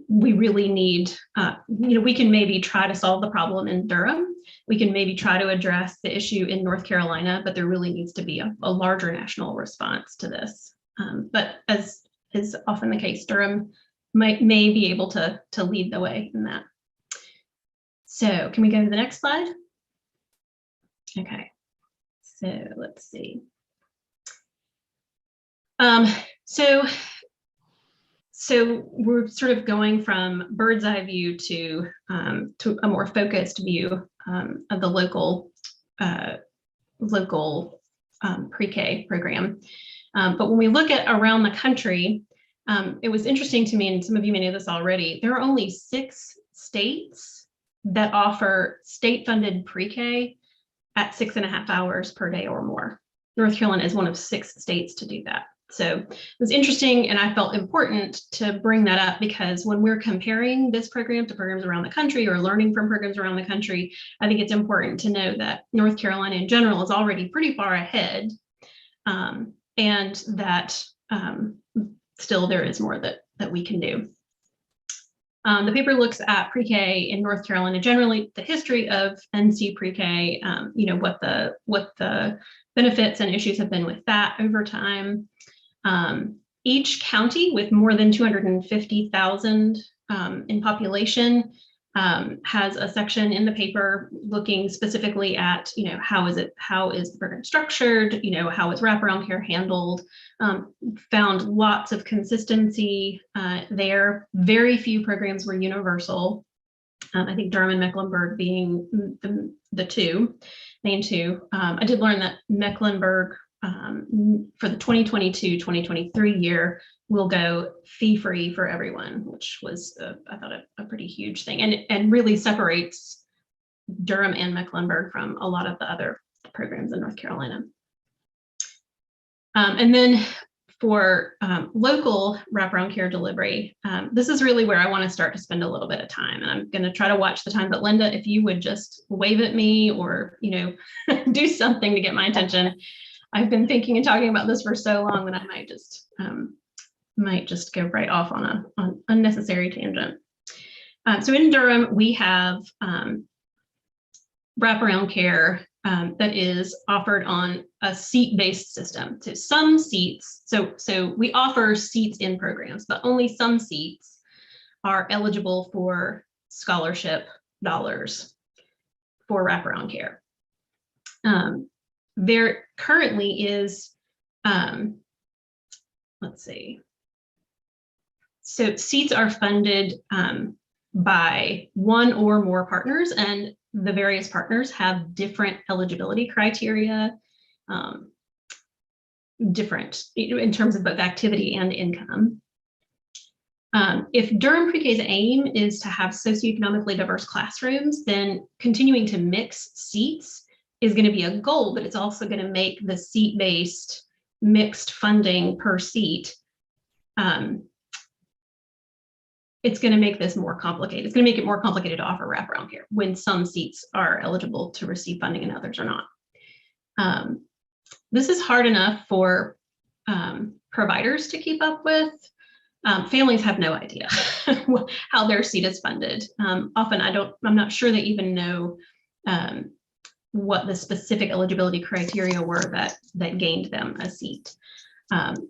H: we really need, we can maybe try to solve the problem in Durham. We can maybe try to address the issue in North Carolina, but there really needs to be a larger national response to this. But as is often the case, Durham may be able to lead the way in that. So can we go to the next slide? Okay, so let's see. So we're sort of going from bird's eye view to a more focused view of the local pre-K program. But when we look at around the country, it was interesting to me, and some of you may know this already, there are only 6 states that offer state-funded pre-K at 6.5 hours per day or more. North Carolina is one of 6 states to do that. So it was interesting, and I felt important to bring that up because when we're comparing this program to programs around the country or learning from programs around the country, I think it's important to know that North Carolina in general is already pretty far ahead, and that still there is more that we can do. The paper looks at pre-K in North Carolina, generally the history of NC pre-K, what the benefits and issues have been with that over time. Each county with more than 250,000 in population has a section in the paper looking specifically at, how is the program structured, how is wraparound care handled. Found lots of consistency there. Very few programs were universal. I think Durham and Mecklenburg being the main two. I did learn that Mecklenburg for the 2022-2023 year will go fee-free for everyone, which was, I thought, a pretty huge thing, and really separates Durham and Mecklenburg from a lot of the other programs in North Carolina. And then for local wraparound care delivery, this is really where I want to start to spend a little bit of time, and I'm going to try to watch the time. But Linda, if you would just wave at me or do something to get my attention. I've been thinking and talking about this for so long that I might just go right off on an unnecessary tangent. So in Durham, we have wraparound care that is offered on a seat-based system. So some seats, so we offer seats in programs, but only some seats are eligible for scholarship dollars for wraparound care. There currently is, let's see. So seats are funded by one or more partners, and the various partners have different eligibility criteria, different in terms of both activity and income. If Durham Pre-K's aim is to have socioeconomically diverse classrooms, then continuing to mix seats is going to be a goal, but it's also going to make the seat-based mixed funding per seat. It's going to make this more complicated. It's going to make it more complicated to offer wraparound care when some seats are eligible to receive funding and others are not. This is hard enough for providers to keep up with. Families have no idea how their seat is funded. Often I'm not sure they even know what the specific eligibility criteria were that gained them a seat.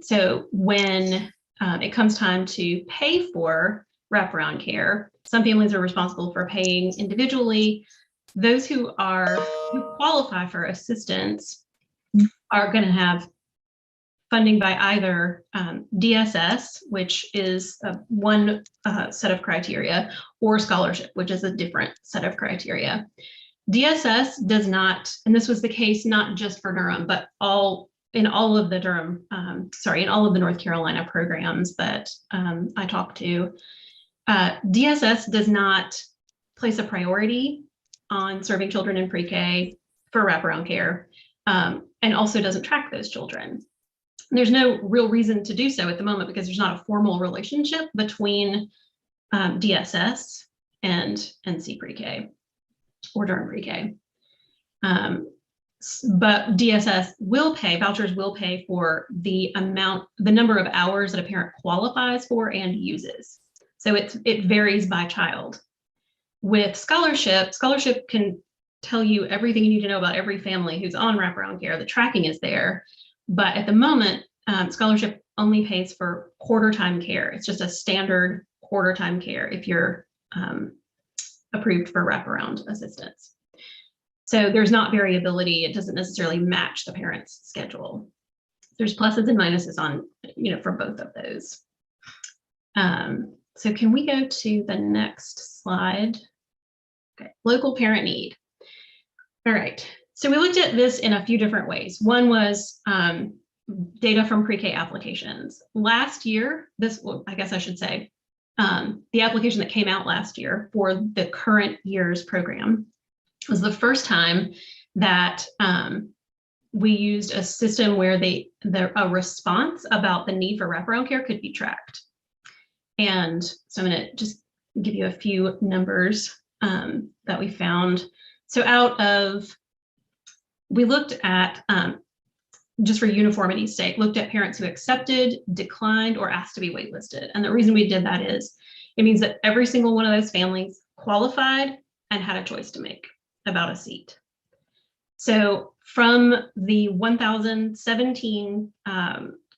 H: So when it comes time to pay for wraparound care, some families are responsible for paying individually. Those who qualify for assistance are going to have funding by either DSS, which is one set of criteria, or scholarship, which is a different set of criteria. DSS does not, and this was the case not just for Durham, but in all of the North Carolina programs that I talked to, DSS does not place a priority on serving children in pre-K for wraparound care, and also doesn't track those children. There's no real reason to do so at the moment because there's not a formal relationship between DSS and NC pre-K or Durham pre-K. But DSS will pay, vouchers will pay for the number of hours that a parent qualifies for and uses. So it varies by child. With scholarship can tell you everything you need to know about every family who's on wraparound care. The tracking is there, but at the moment, scholarship only pays for quarter-time care. It's just a standard quarter-time care if you're approved for wraparound assistance. So there's not variability. It doesn't necessarily match the parent's schedule. There's pluses and minuses on, for both of those. So can we go to the next slide? Okay, local parent need. All right, so we looked at this in a few different ways. One was data from pre-K applications. Last year, I guess I should say, the application that came out last year for the current year's program was the first time that we used a system where a response about the need for wraparound care could be tracked. And so I'm going to just give you a few numbers that we found. So we looked at, just for uniformity's sake, looked at parents who accepted, declined, or asked to be waitlisted. And the reason we did that is it means that every single one of those families qualified and had a choice to make about a seat. So from the 1,017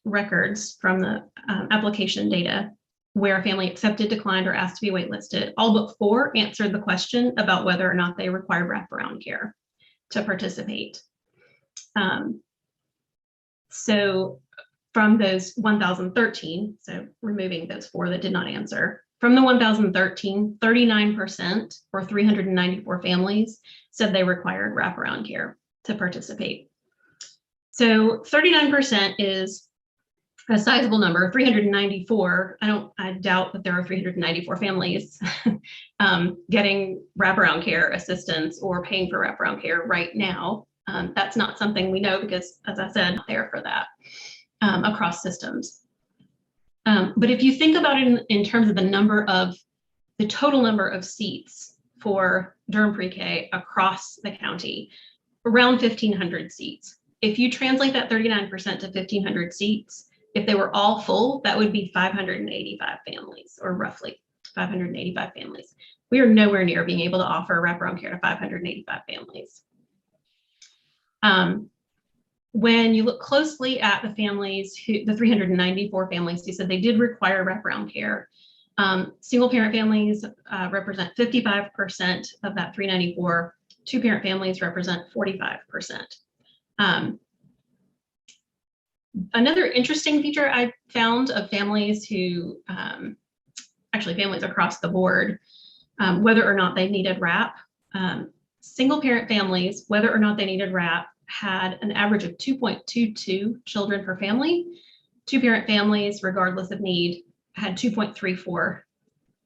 H: records from the application data where a family accepted, declined, or asked to be waitlisted, all but 4 answered the question about whether or not they required wraparound care to participate. So from those 1,013, so removing those 4 that did not answer, from the 1,013, 39% or 394 families said they required wraparound care to participate. So 39% is a sizable number. 394, I doubt that there are 394 families getting wraparound care assistance or paying for wraparound care right now. That's not something we know because, as I said, not there for that across systems. But if you think about it in terms of the total number of seats for Durham Pre-K across the county, around 1,500 seats. If you translate that 39% to 1,500 seats, if they were all full, that would be 585 families, or roughly 585 families. We are nowhere near being able to offer wraparound care to 585 families. When you look closely at the 394 families who said they did require wraparound care, single parent families represent 55% of that 394. 2-parent families represent 45%. Another interesting feature I found of families who, actually families across the board, whether or not they needed WRAP, single parent families, whether or not they needed WRAP, had an average of 2.22 children per family. 2-parent families, regardless of need, had 2.34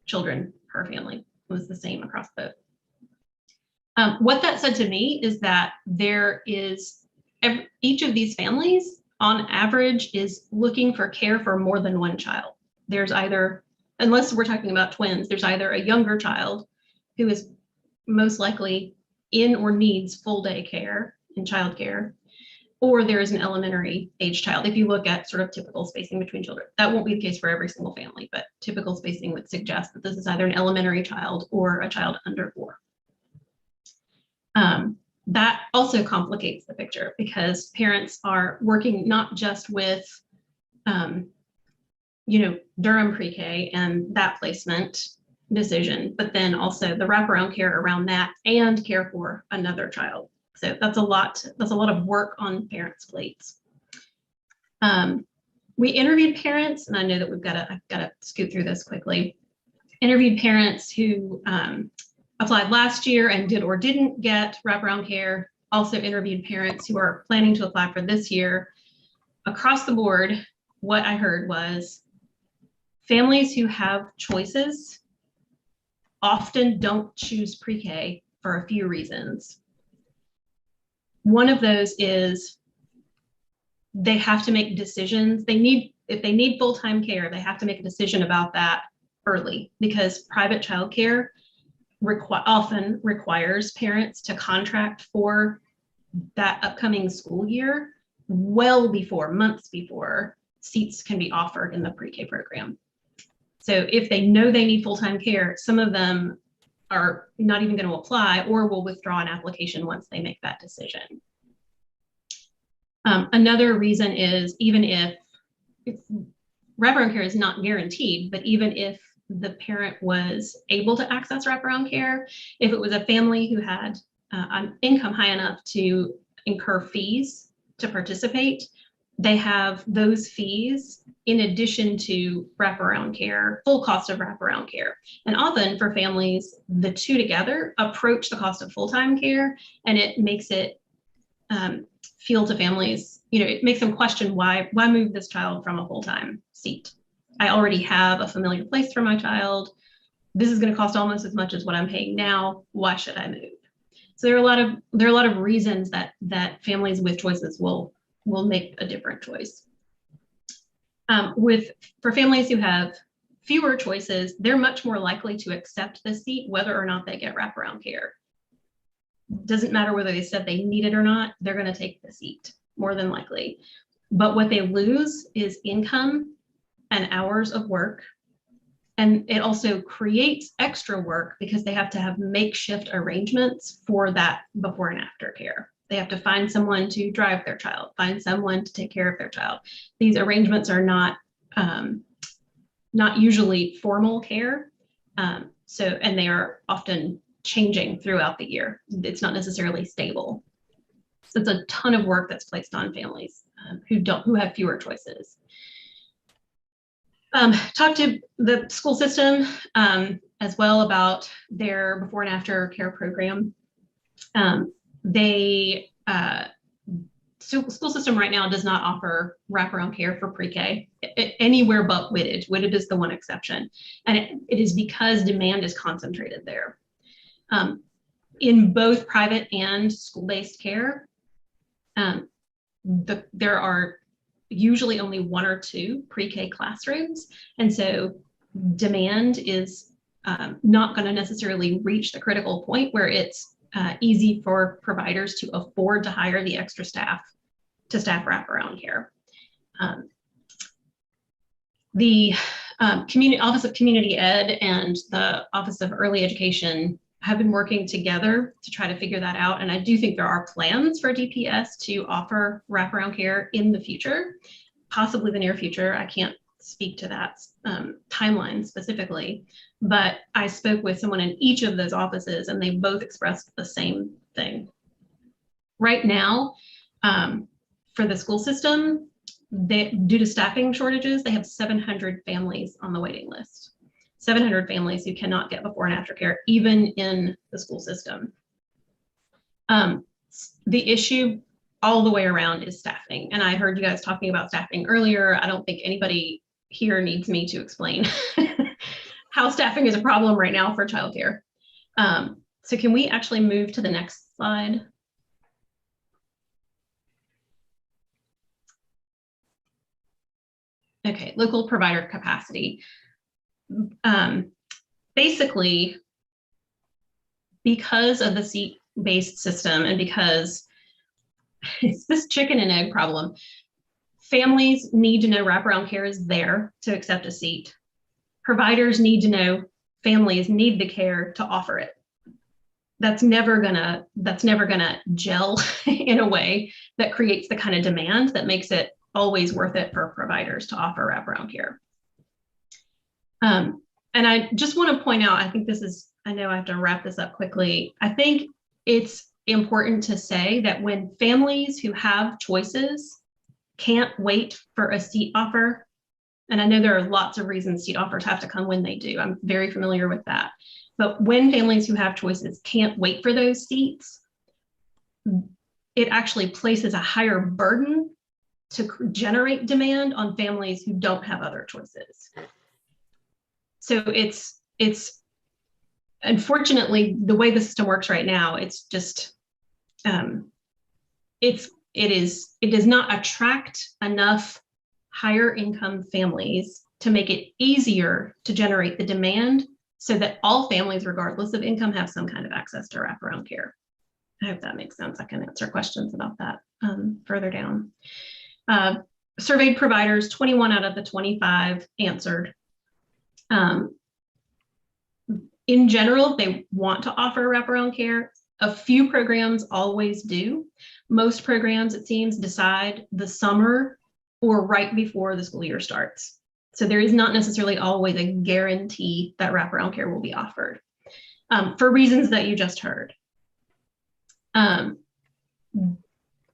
H: children per family. It was the same across both. What that said to me is that each of these families on average is looking for care for more than one child. There's either, unless we're talking about twins, there's either a younger child who is most likely in or needs full day care in childcare, or there is an elementary age child. If you look at sort of typical spacing between children, that won't be the case for every single family, but typical spacing would suggest that this is either an elementary child or a child under 4. That also complicates the picture because parents are working not just with, Durham Pre-K and that placement decision, but then also the wraparound care around that and care for another child. So that's a lot of work on parents' plates. We interviewed parents, and I know that I've got to scoot through this quickly. Interviewed parents who applied last year and did or didn't get wraparound care. Also interviewed parents who are planning to apply for this year. Across the board, what I heard was families who have choices often don't choose pre-K for a few reasons. One of those is they have to make decisions. If they need full-time care, they have to make a decision about that early, because private childcare often requires parents to contract for that upcoming school year well before, months before, seats can be offered in the pre-K program. So if they know they need full-time care, some of them are not even going to apply or will withdraw an application once they make that decision. Another reason is, even if wraparound care is not guaranteed, but even if the parent was able to access wraparound care, if it was a family who had an income high enough to incur fees to participate, they have those fees in addition to wraparound care, full cost of wraparound care. And often for families, the two together approach the cost of full-time care, and it makes it feel to families, it makes them question why move this child from a full-time seat? I already have a familiar place for my child. This is going to cost almost as much as what I'm paying now. Why should I move? So there are a lot of reasons that families with choices will make a different choice. For families who have fewer choices, they're much more likely to accept the seat whether or not they get wraparound care. Doesn't matter whether they said they need it or not, they're going to take the seat more than likely. But what they lose is income and hours of work. And it also creates extra work because they have to have makeshift arrangements for that before and after care. They have to find someone to drive their child, find someone to take care of their child. These arrangements are not usually formal care. And they are often changing throughout the year. It's not necessarily stable. So it's a ton of work that's placed on families who have fewer choices. Talk to the school system as well about their before and after care program. School system right now does not offer wraparound care for pre-K anywhere but Whitted. Whitted is the one exception. And it is because demand is concentrated there. In both private and school-based care, there are usually only 1 or 2 pre-K classrooms. And so demand is not going to necessarily reach the critical point where it's easy for providers to afford to hire the extra staff to staff wraparound care. The Office of Community Ed and the Office of Early Education have been working together to try to figure that out. And I do think there are plans for DPS to offer wraparound care in the future, possibly the near future. I can't speak to that timeline specifically, but I spoke with someone in each of those offices and they both expressed the same thing. Right now, for the school system, due to staffing shortages, they have 700 families on the waiting list. 700 families who cannot get before and after care, even in the school system. The issue all the way around is staffing. And I heard you guys talking about staffing earlier. I don't think anybody here needs me to explain how staffing is a problem right now for childcare. So can we actually move to the next slide? Okay, local provider capacity. Basically, because of the seat-based system and because it's this chicken and egg problem, families need to know wraparound care is there to accept a seat. Providers need to know families need the care to offer it. That's never gonna gel in a way that creates the kind of demand that makes it always worth it for providers to offer wraparound care. And I just want to point out, I know I have to wrap this up quickly. I think it's important to say that when families who have choices can't wait for a seat offer, And I know there are lots of reasons seat offers have to come when they do. I'm very familiar with that. But when families who have choices can't wait for those seats, it actually places a higher burden to generate demand on families who don't have other choices. So it's unfortunately the way the system works right now. It's just it does not attract enough higher income families to make it easier to generate the demand so that all families, regardless of income, have some kind of access to wraparound care. I hope that makes sense. I can answer questions about that further down. Surveyed providers, 21 out of the 25 answered. In general, they want to offer wraparound care. A few programs always do. Most programs, it seems, decide the summer or right before the school year starts. So there is not necessarily always a guarantee that wraparound care will be offered for reasons that you just heard.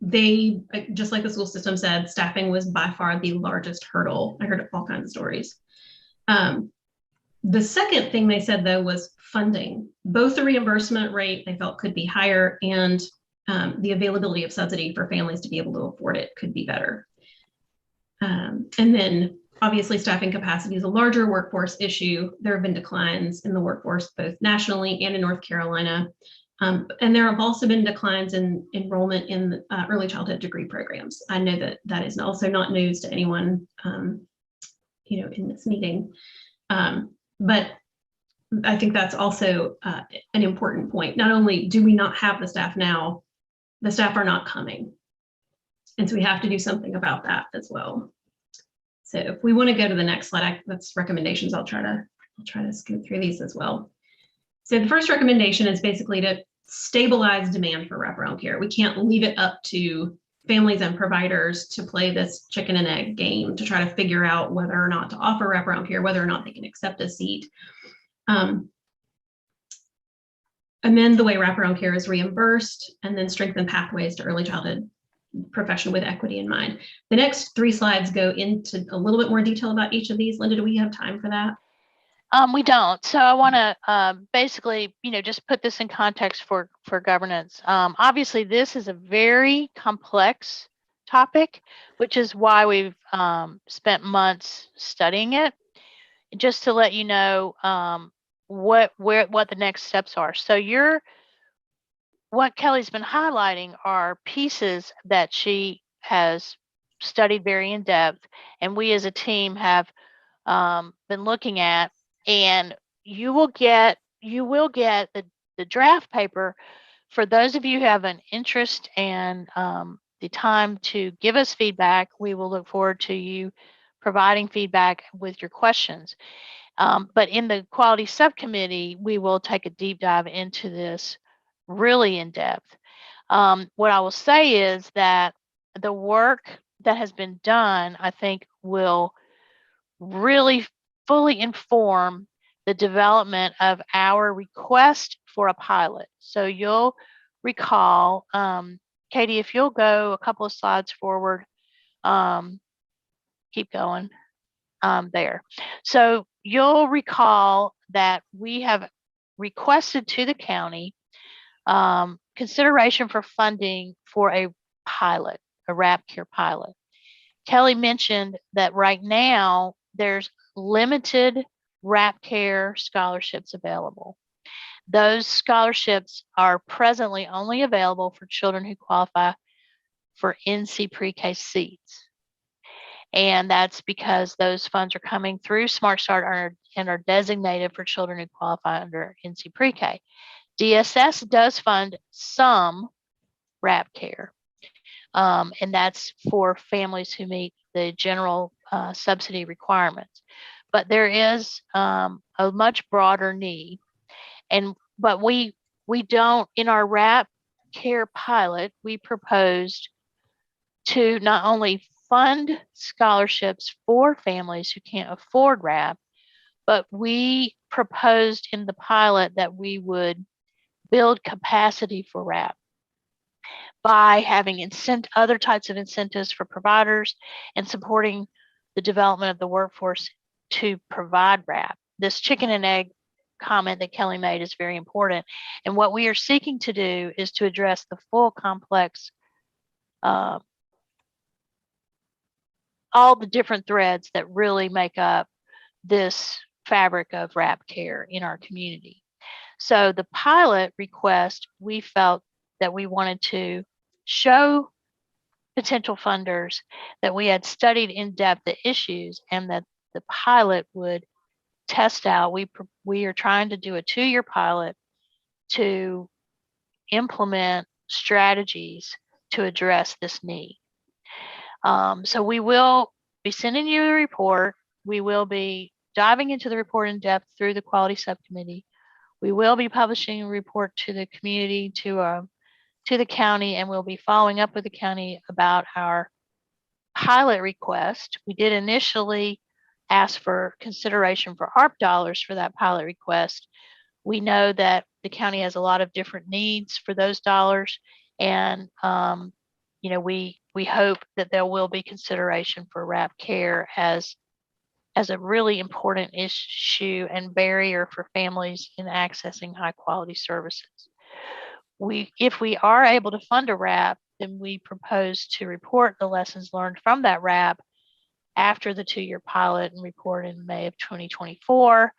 H: They, just like the school system said, staffing was by far the largest hurdle. I heard all kinds of stories. The second thing they said, though, was funding. Both the reimbursement rate they felt could be higher and the availability of subsidy for families to be able to afford it could be better. And then obviously staffing capacity is a larger workforce issue. There have been declines in the workforce both nationally and in North Carolina. And there have also been declines in enrollment in early childhood degree programs. I know that that is also not news to anyone, in this meeting. But I think that's also an important point. Not only do we not have the staff now, the staff are not coming. And so we have to do something about that as well. So if we want to go to the next slide, that's recommendations. I'll try to scoot through these as well. So the first recommendation is basically to stabilize demand for wraparound care. We can't leave it up to families and providers to play this chicken and egg game to try to figure out whether or not to offer wraparound care, whether or not they can accept a seat. Amend the way wraparound care is reimbursed, and then strengthen pathways to early childhood profession with equity in mind. The next 3 slides go into a little bit more detail about each of these. Linda, do we have time for that?
A: We don't. So I want to basically, just put this in context for governance. Obviously, this is a very complex topic, which is why we've spent months studying it. Just to let you know what the next steps are. So what Kelly's been highlighting are pieces that she has studied very in depth, and we as a team have been looking at. And you will get the draft paper for those of you who have an interest and the time to give us feedback. We will look forward to you providing feedback with your questions. But in the quality subcommittee, we will take a deep dive into this really in depth. What I will say is that the work that has been done, I think, will really fully inform the development of our request for a pilot. So you'll recall, Katie, if you'll go a couple of slides forward, keep going there. So you'll recall that we have requested to the county consideration for funding for a pilot, a RAP care pilot. Kelly mentioned that right now there's limited RAP care scholarships available. Those scholarships are presently only available for children who qualify for NC pre-K seats. And that's because those funds are coming through Smart Start and are designated for children who qualify under NC pre-K. DSS does fund some RAP care, and that's for families who meet the general subsidy requirements. But there is a much broader need, but we don't, in our RAP care pilot, we proposed to not only fund scholarships for families who can't afford RAP, but we proposed in the pilot that we would build capacity for RAP by having other types of incentives for providers and supporting the development of the workforce to provide RAP. This chicken and egg comment that Kelly made is very important. And what we are seeking to do is to address the full complex, all the different threads that really make up this fabric of RAP care in our community. So the pilot request, we felt that we wanted to show potential funders that we had studied in depth the issues and that the pilot would test out. We are trying to do a 2-year pilot to implement strategies to address this need. So we will be sending you a report. We will be diving into the report in depth through the quality subcommittee. We will be publishing a report to the community, to the county, and we'll be following up with the county about our pilot request. We did initially ask for consideration for ARP dollars for that pilot request. We know that the county has a lot of different needs for those dollars, and we hope that there will be consideration for RAP care as a really important issue and barrier for families in accessing high quality services. If we are able to fund a RAP, then we propose to report the lessons learned from that RAP after the 2-year pilot and report in May of 2024,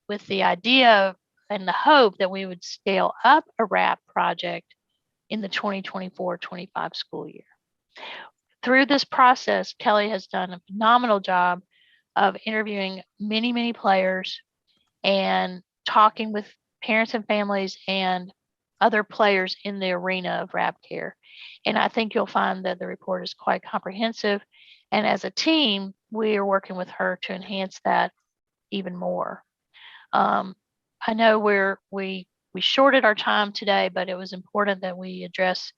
A: with the idea and the hope that we would scale up a RAP project in the 2024-25 school year. Through this process, Kelly has done a phenomenal job of interviewing many, many players and talking with parents and families and other players in the arena of RAP care. And I think you'll find that the report is quite comprehensive. And as a team, we are working with her to enhance that even more. I know we shorted our time today, but it was important that we address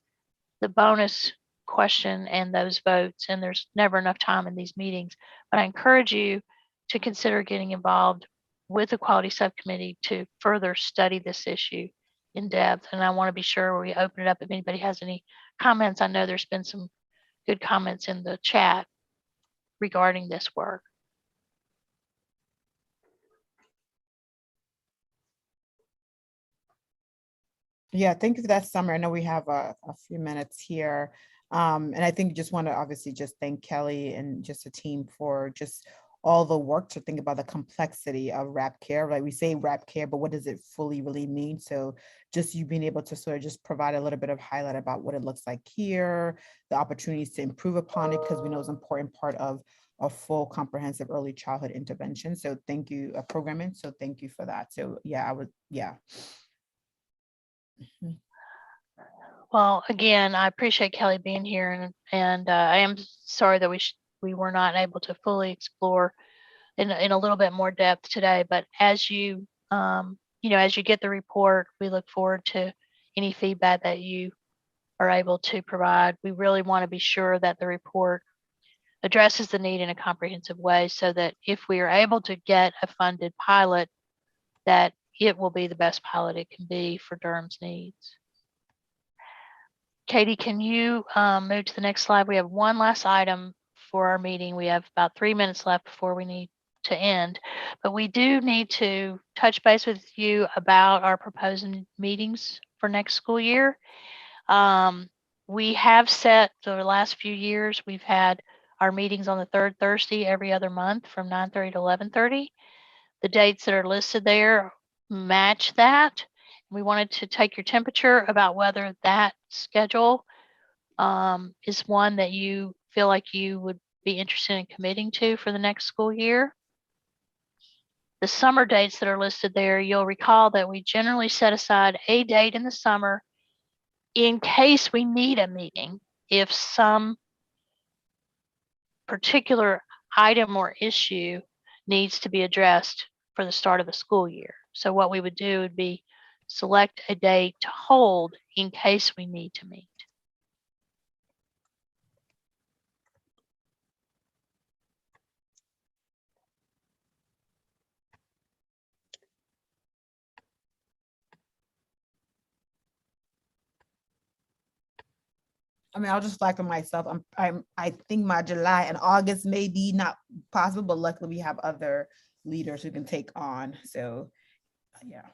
A: the bonus question and those votes, and there's never enough time in these meetings. But I encourage you to consider getting involved with the quality subcommittee to further study this issue in depth. And I want to be sure we open it up if anybody has any comments. I know there's been some good comments in the chat regarding this work.
I: Yeah, thank you for that, Summer. I know we have a few minutes here. And I think just want to obviously just thank Kelly and just the team for just all the work to think about the complexity of RAP care. Like we say RAP care, but what does it fully really mean? So just you being able to sort of just provide a little bit of highlight about what it looks like here, the opportunities to improve upon it, because we know it's an important part of a full comprehensive early childhood intervention. So thank you, programming. So thank you for that. So yeah,
A: Well, again, I appreciate Kelly being here, and I am sorry that we were not able to fully explore in a little bit more depth today. But as you as you get the report, we look forward to any feedback that you are able to provide. We really want to be sure that the report addresses the need in a comprehensive way, so that if we are able to get a funded pilot, that it will be the best pilot it can be for Durham's needs. Katie, can you move to the next slide? We have one last item for our meeting. We have about 3 minutes left before we need to end, but we do need to touch base with you about our proposed meetings for next school year. We have set the last few years, we've had our meetings on the third Thursday every other month from 9:30 to 11:30. The dates that are listed there match that. We wanted to take your temperature about whether that schedule is one that you feel like you would be interested in committing to for the next school year. The summer dates that are listed there, you'll recall that we generally set aside a date in the summer in case we need a meeting if some particular item or issue needs to be addressed for the start of the school year. So what we would do would be select a date to hold in case we need to meet.
I: I mean, I'll just flag for myself. I think my July and August may be not possible, but luckily we have other leaders who can take on. So yeah.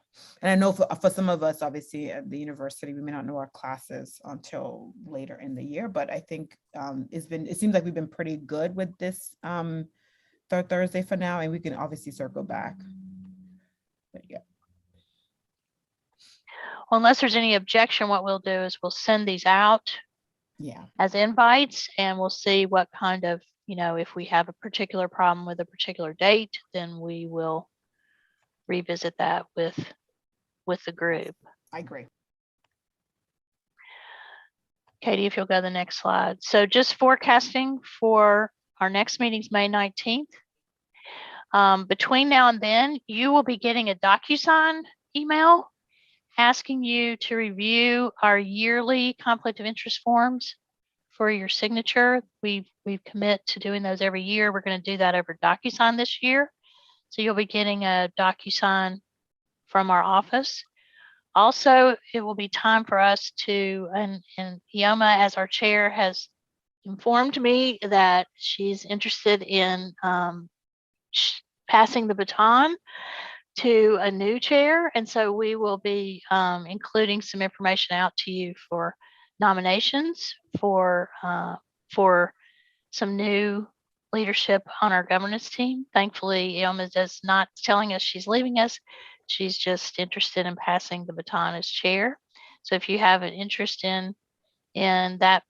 I: And I know for some of us, obviously at the university, we may not know our classes until later in the year, but I think it seems like we've been pretty good with this third Thursday for now, and we can obviously circle back. But yeah.
A: Well, unless there's any objection, what we'll do is we'll send these out as invites, and we'll see what kind of, if we have a particular problem with a particular date, then we will revisit that with the group.
I: I agree.
A: Katie, if you'll go to the next slide. So just forecasting for our next meeting's May 19th. Between now and then, you will be getting a DocuSign email asking you to review our yearly conflict of interest forms for your signature. We commit to doing those every year. We're going to do that over DocuSign this year. So you'll be getting a DocuSign from our office. Also, it will be time for us to, and Ioma, as our chair, has informed me that she's interested in passing the baton to a new chair. And so we will be including some information out to you for nominations for some new leadership on our governance team. Thankfully, Ioma is not telling us she's leaving us. She's just interested in passing the baton as chair. So if you have an interest in that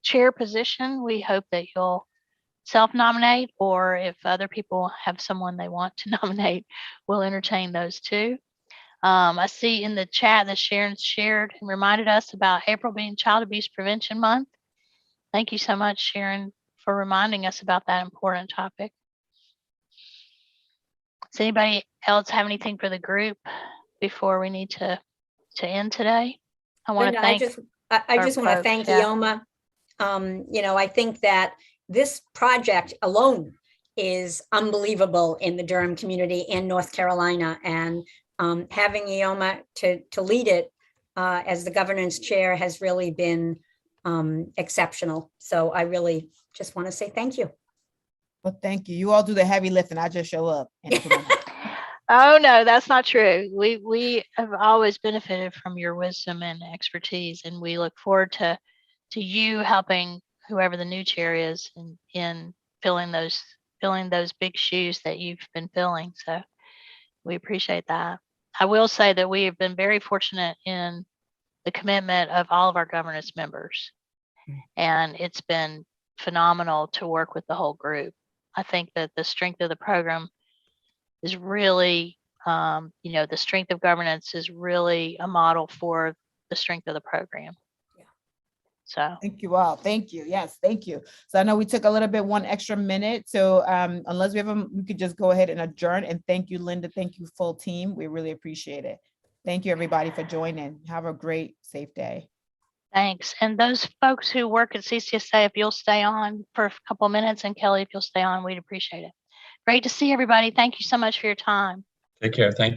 A: chair position, we hope that you'll self-nominate, or if other people have someone they want to nominate, we'll entertain those too. I see in the chat that Sharon shared and reminded us about April being Child Abuse Prevention Month. Thank you so much, Sharon, for reminding us about that important topic. Does anybody else have anything for the group before we need to end today? I want to thank.
K: I just want to thank Ioma. I think that this project alone is unbelievable in the Durham community in North Carolina, and having Ioma to lead it as the governance chair has really been exceptional. So I really just want to say thank you.
I: Well, thank you. You all do the heavy lifting. I just show up.
A: Oh, no, that's not true. We have always benefited from your wisdom and expertise, and we look forward to you helping whoever the new chair is in filling those big shoes that you've been filling. So we appreciate that. I will say that we have been very fortunate in the commitment of all of our governance members, and it's been phenomenal to work with the whole group. I think that the strength of the program is really, the strength of governance is really a model for the strength of the program. So
I: thank you all. Thank you. Yes, thank you. So I know we took a little bit, 1 extra minute. So unless we could just go ahead and adjourn. And thank you, Linda. Thank you, full team. We really appreciate it. Thank you, everybody, for joining. Have a great, safe day.
A: Thanks. And those folks who work at CCSA, if you'll stay on for a couple of minutes, and Kelly, if you'll stay on, we'd appreciate it. Great to see everybody. Thank you so much for your time.
D: Take care. Thank you.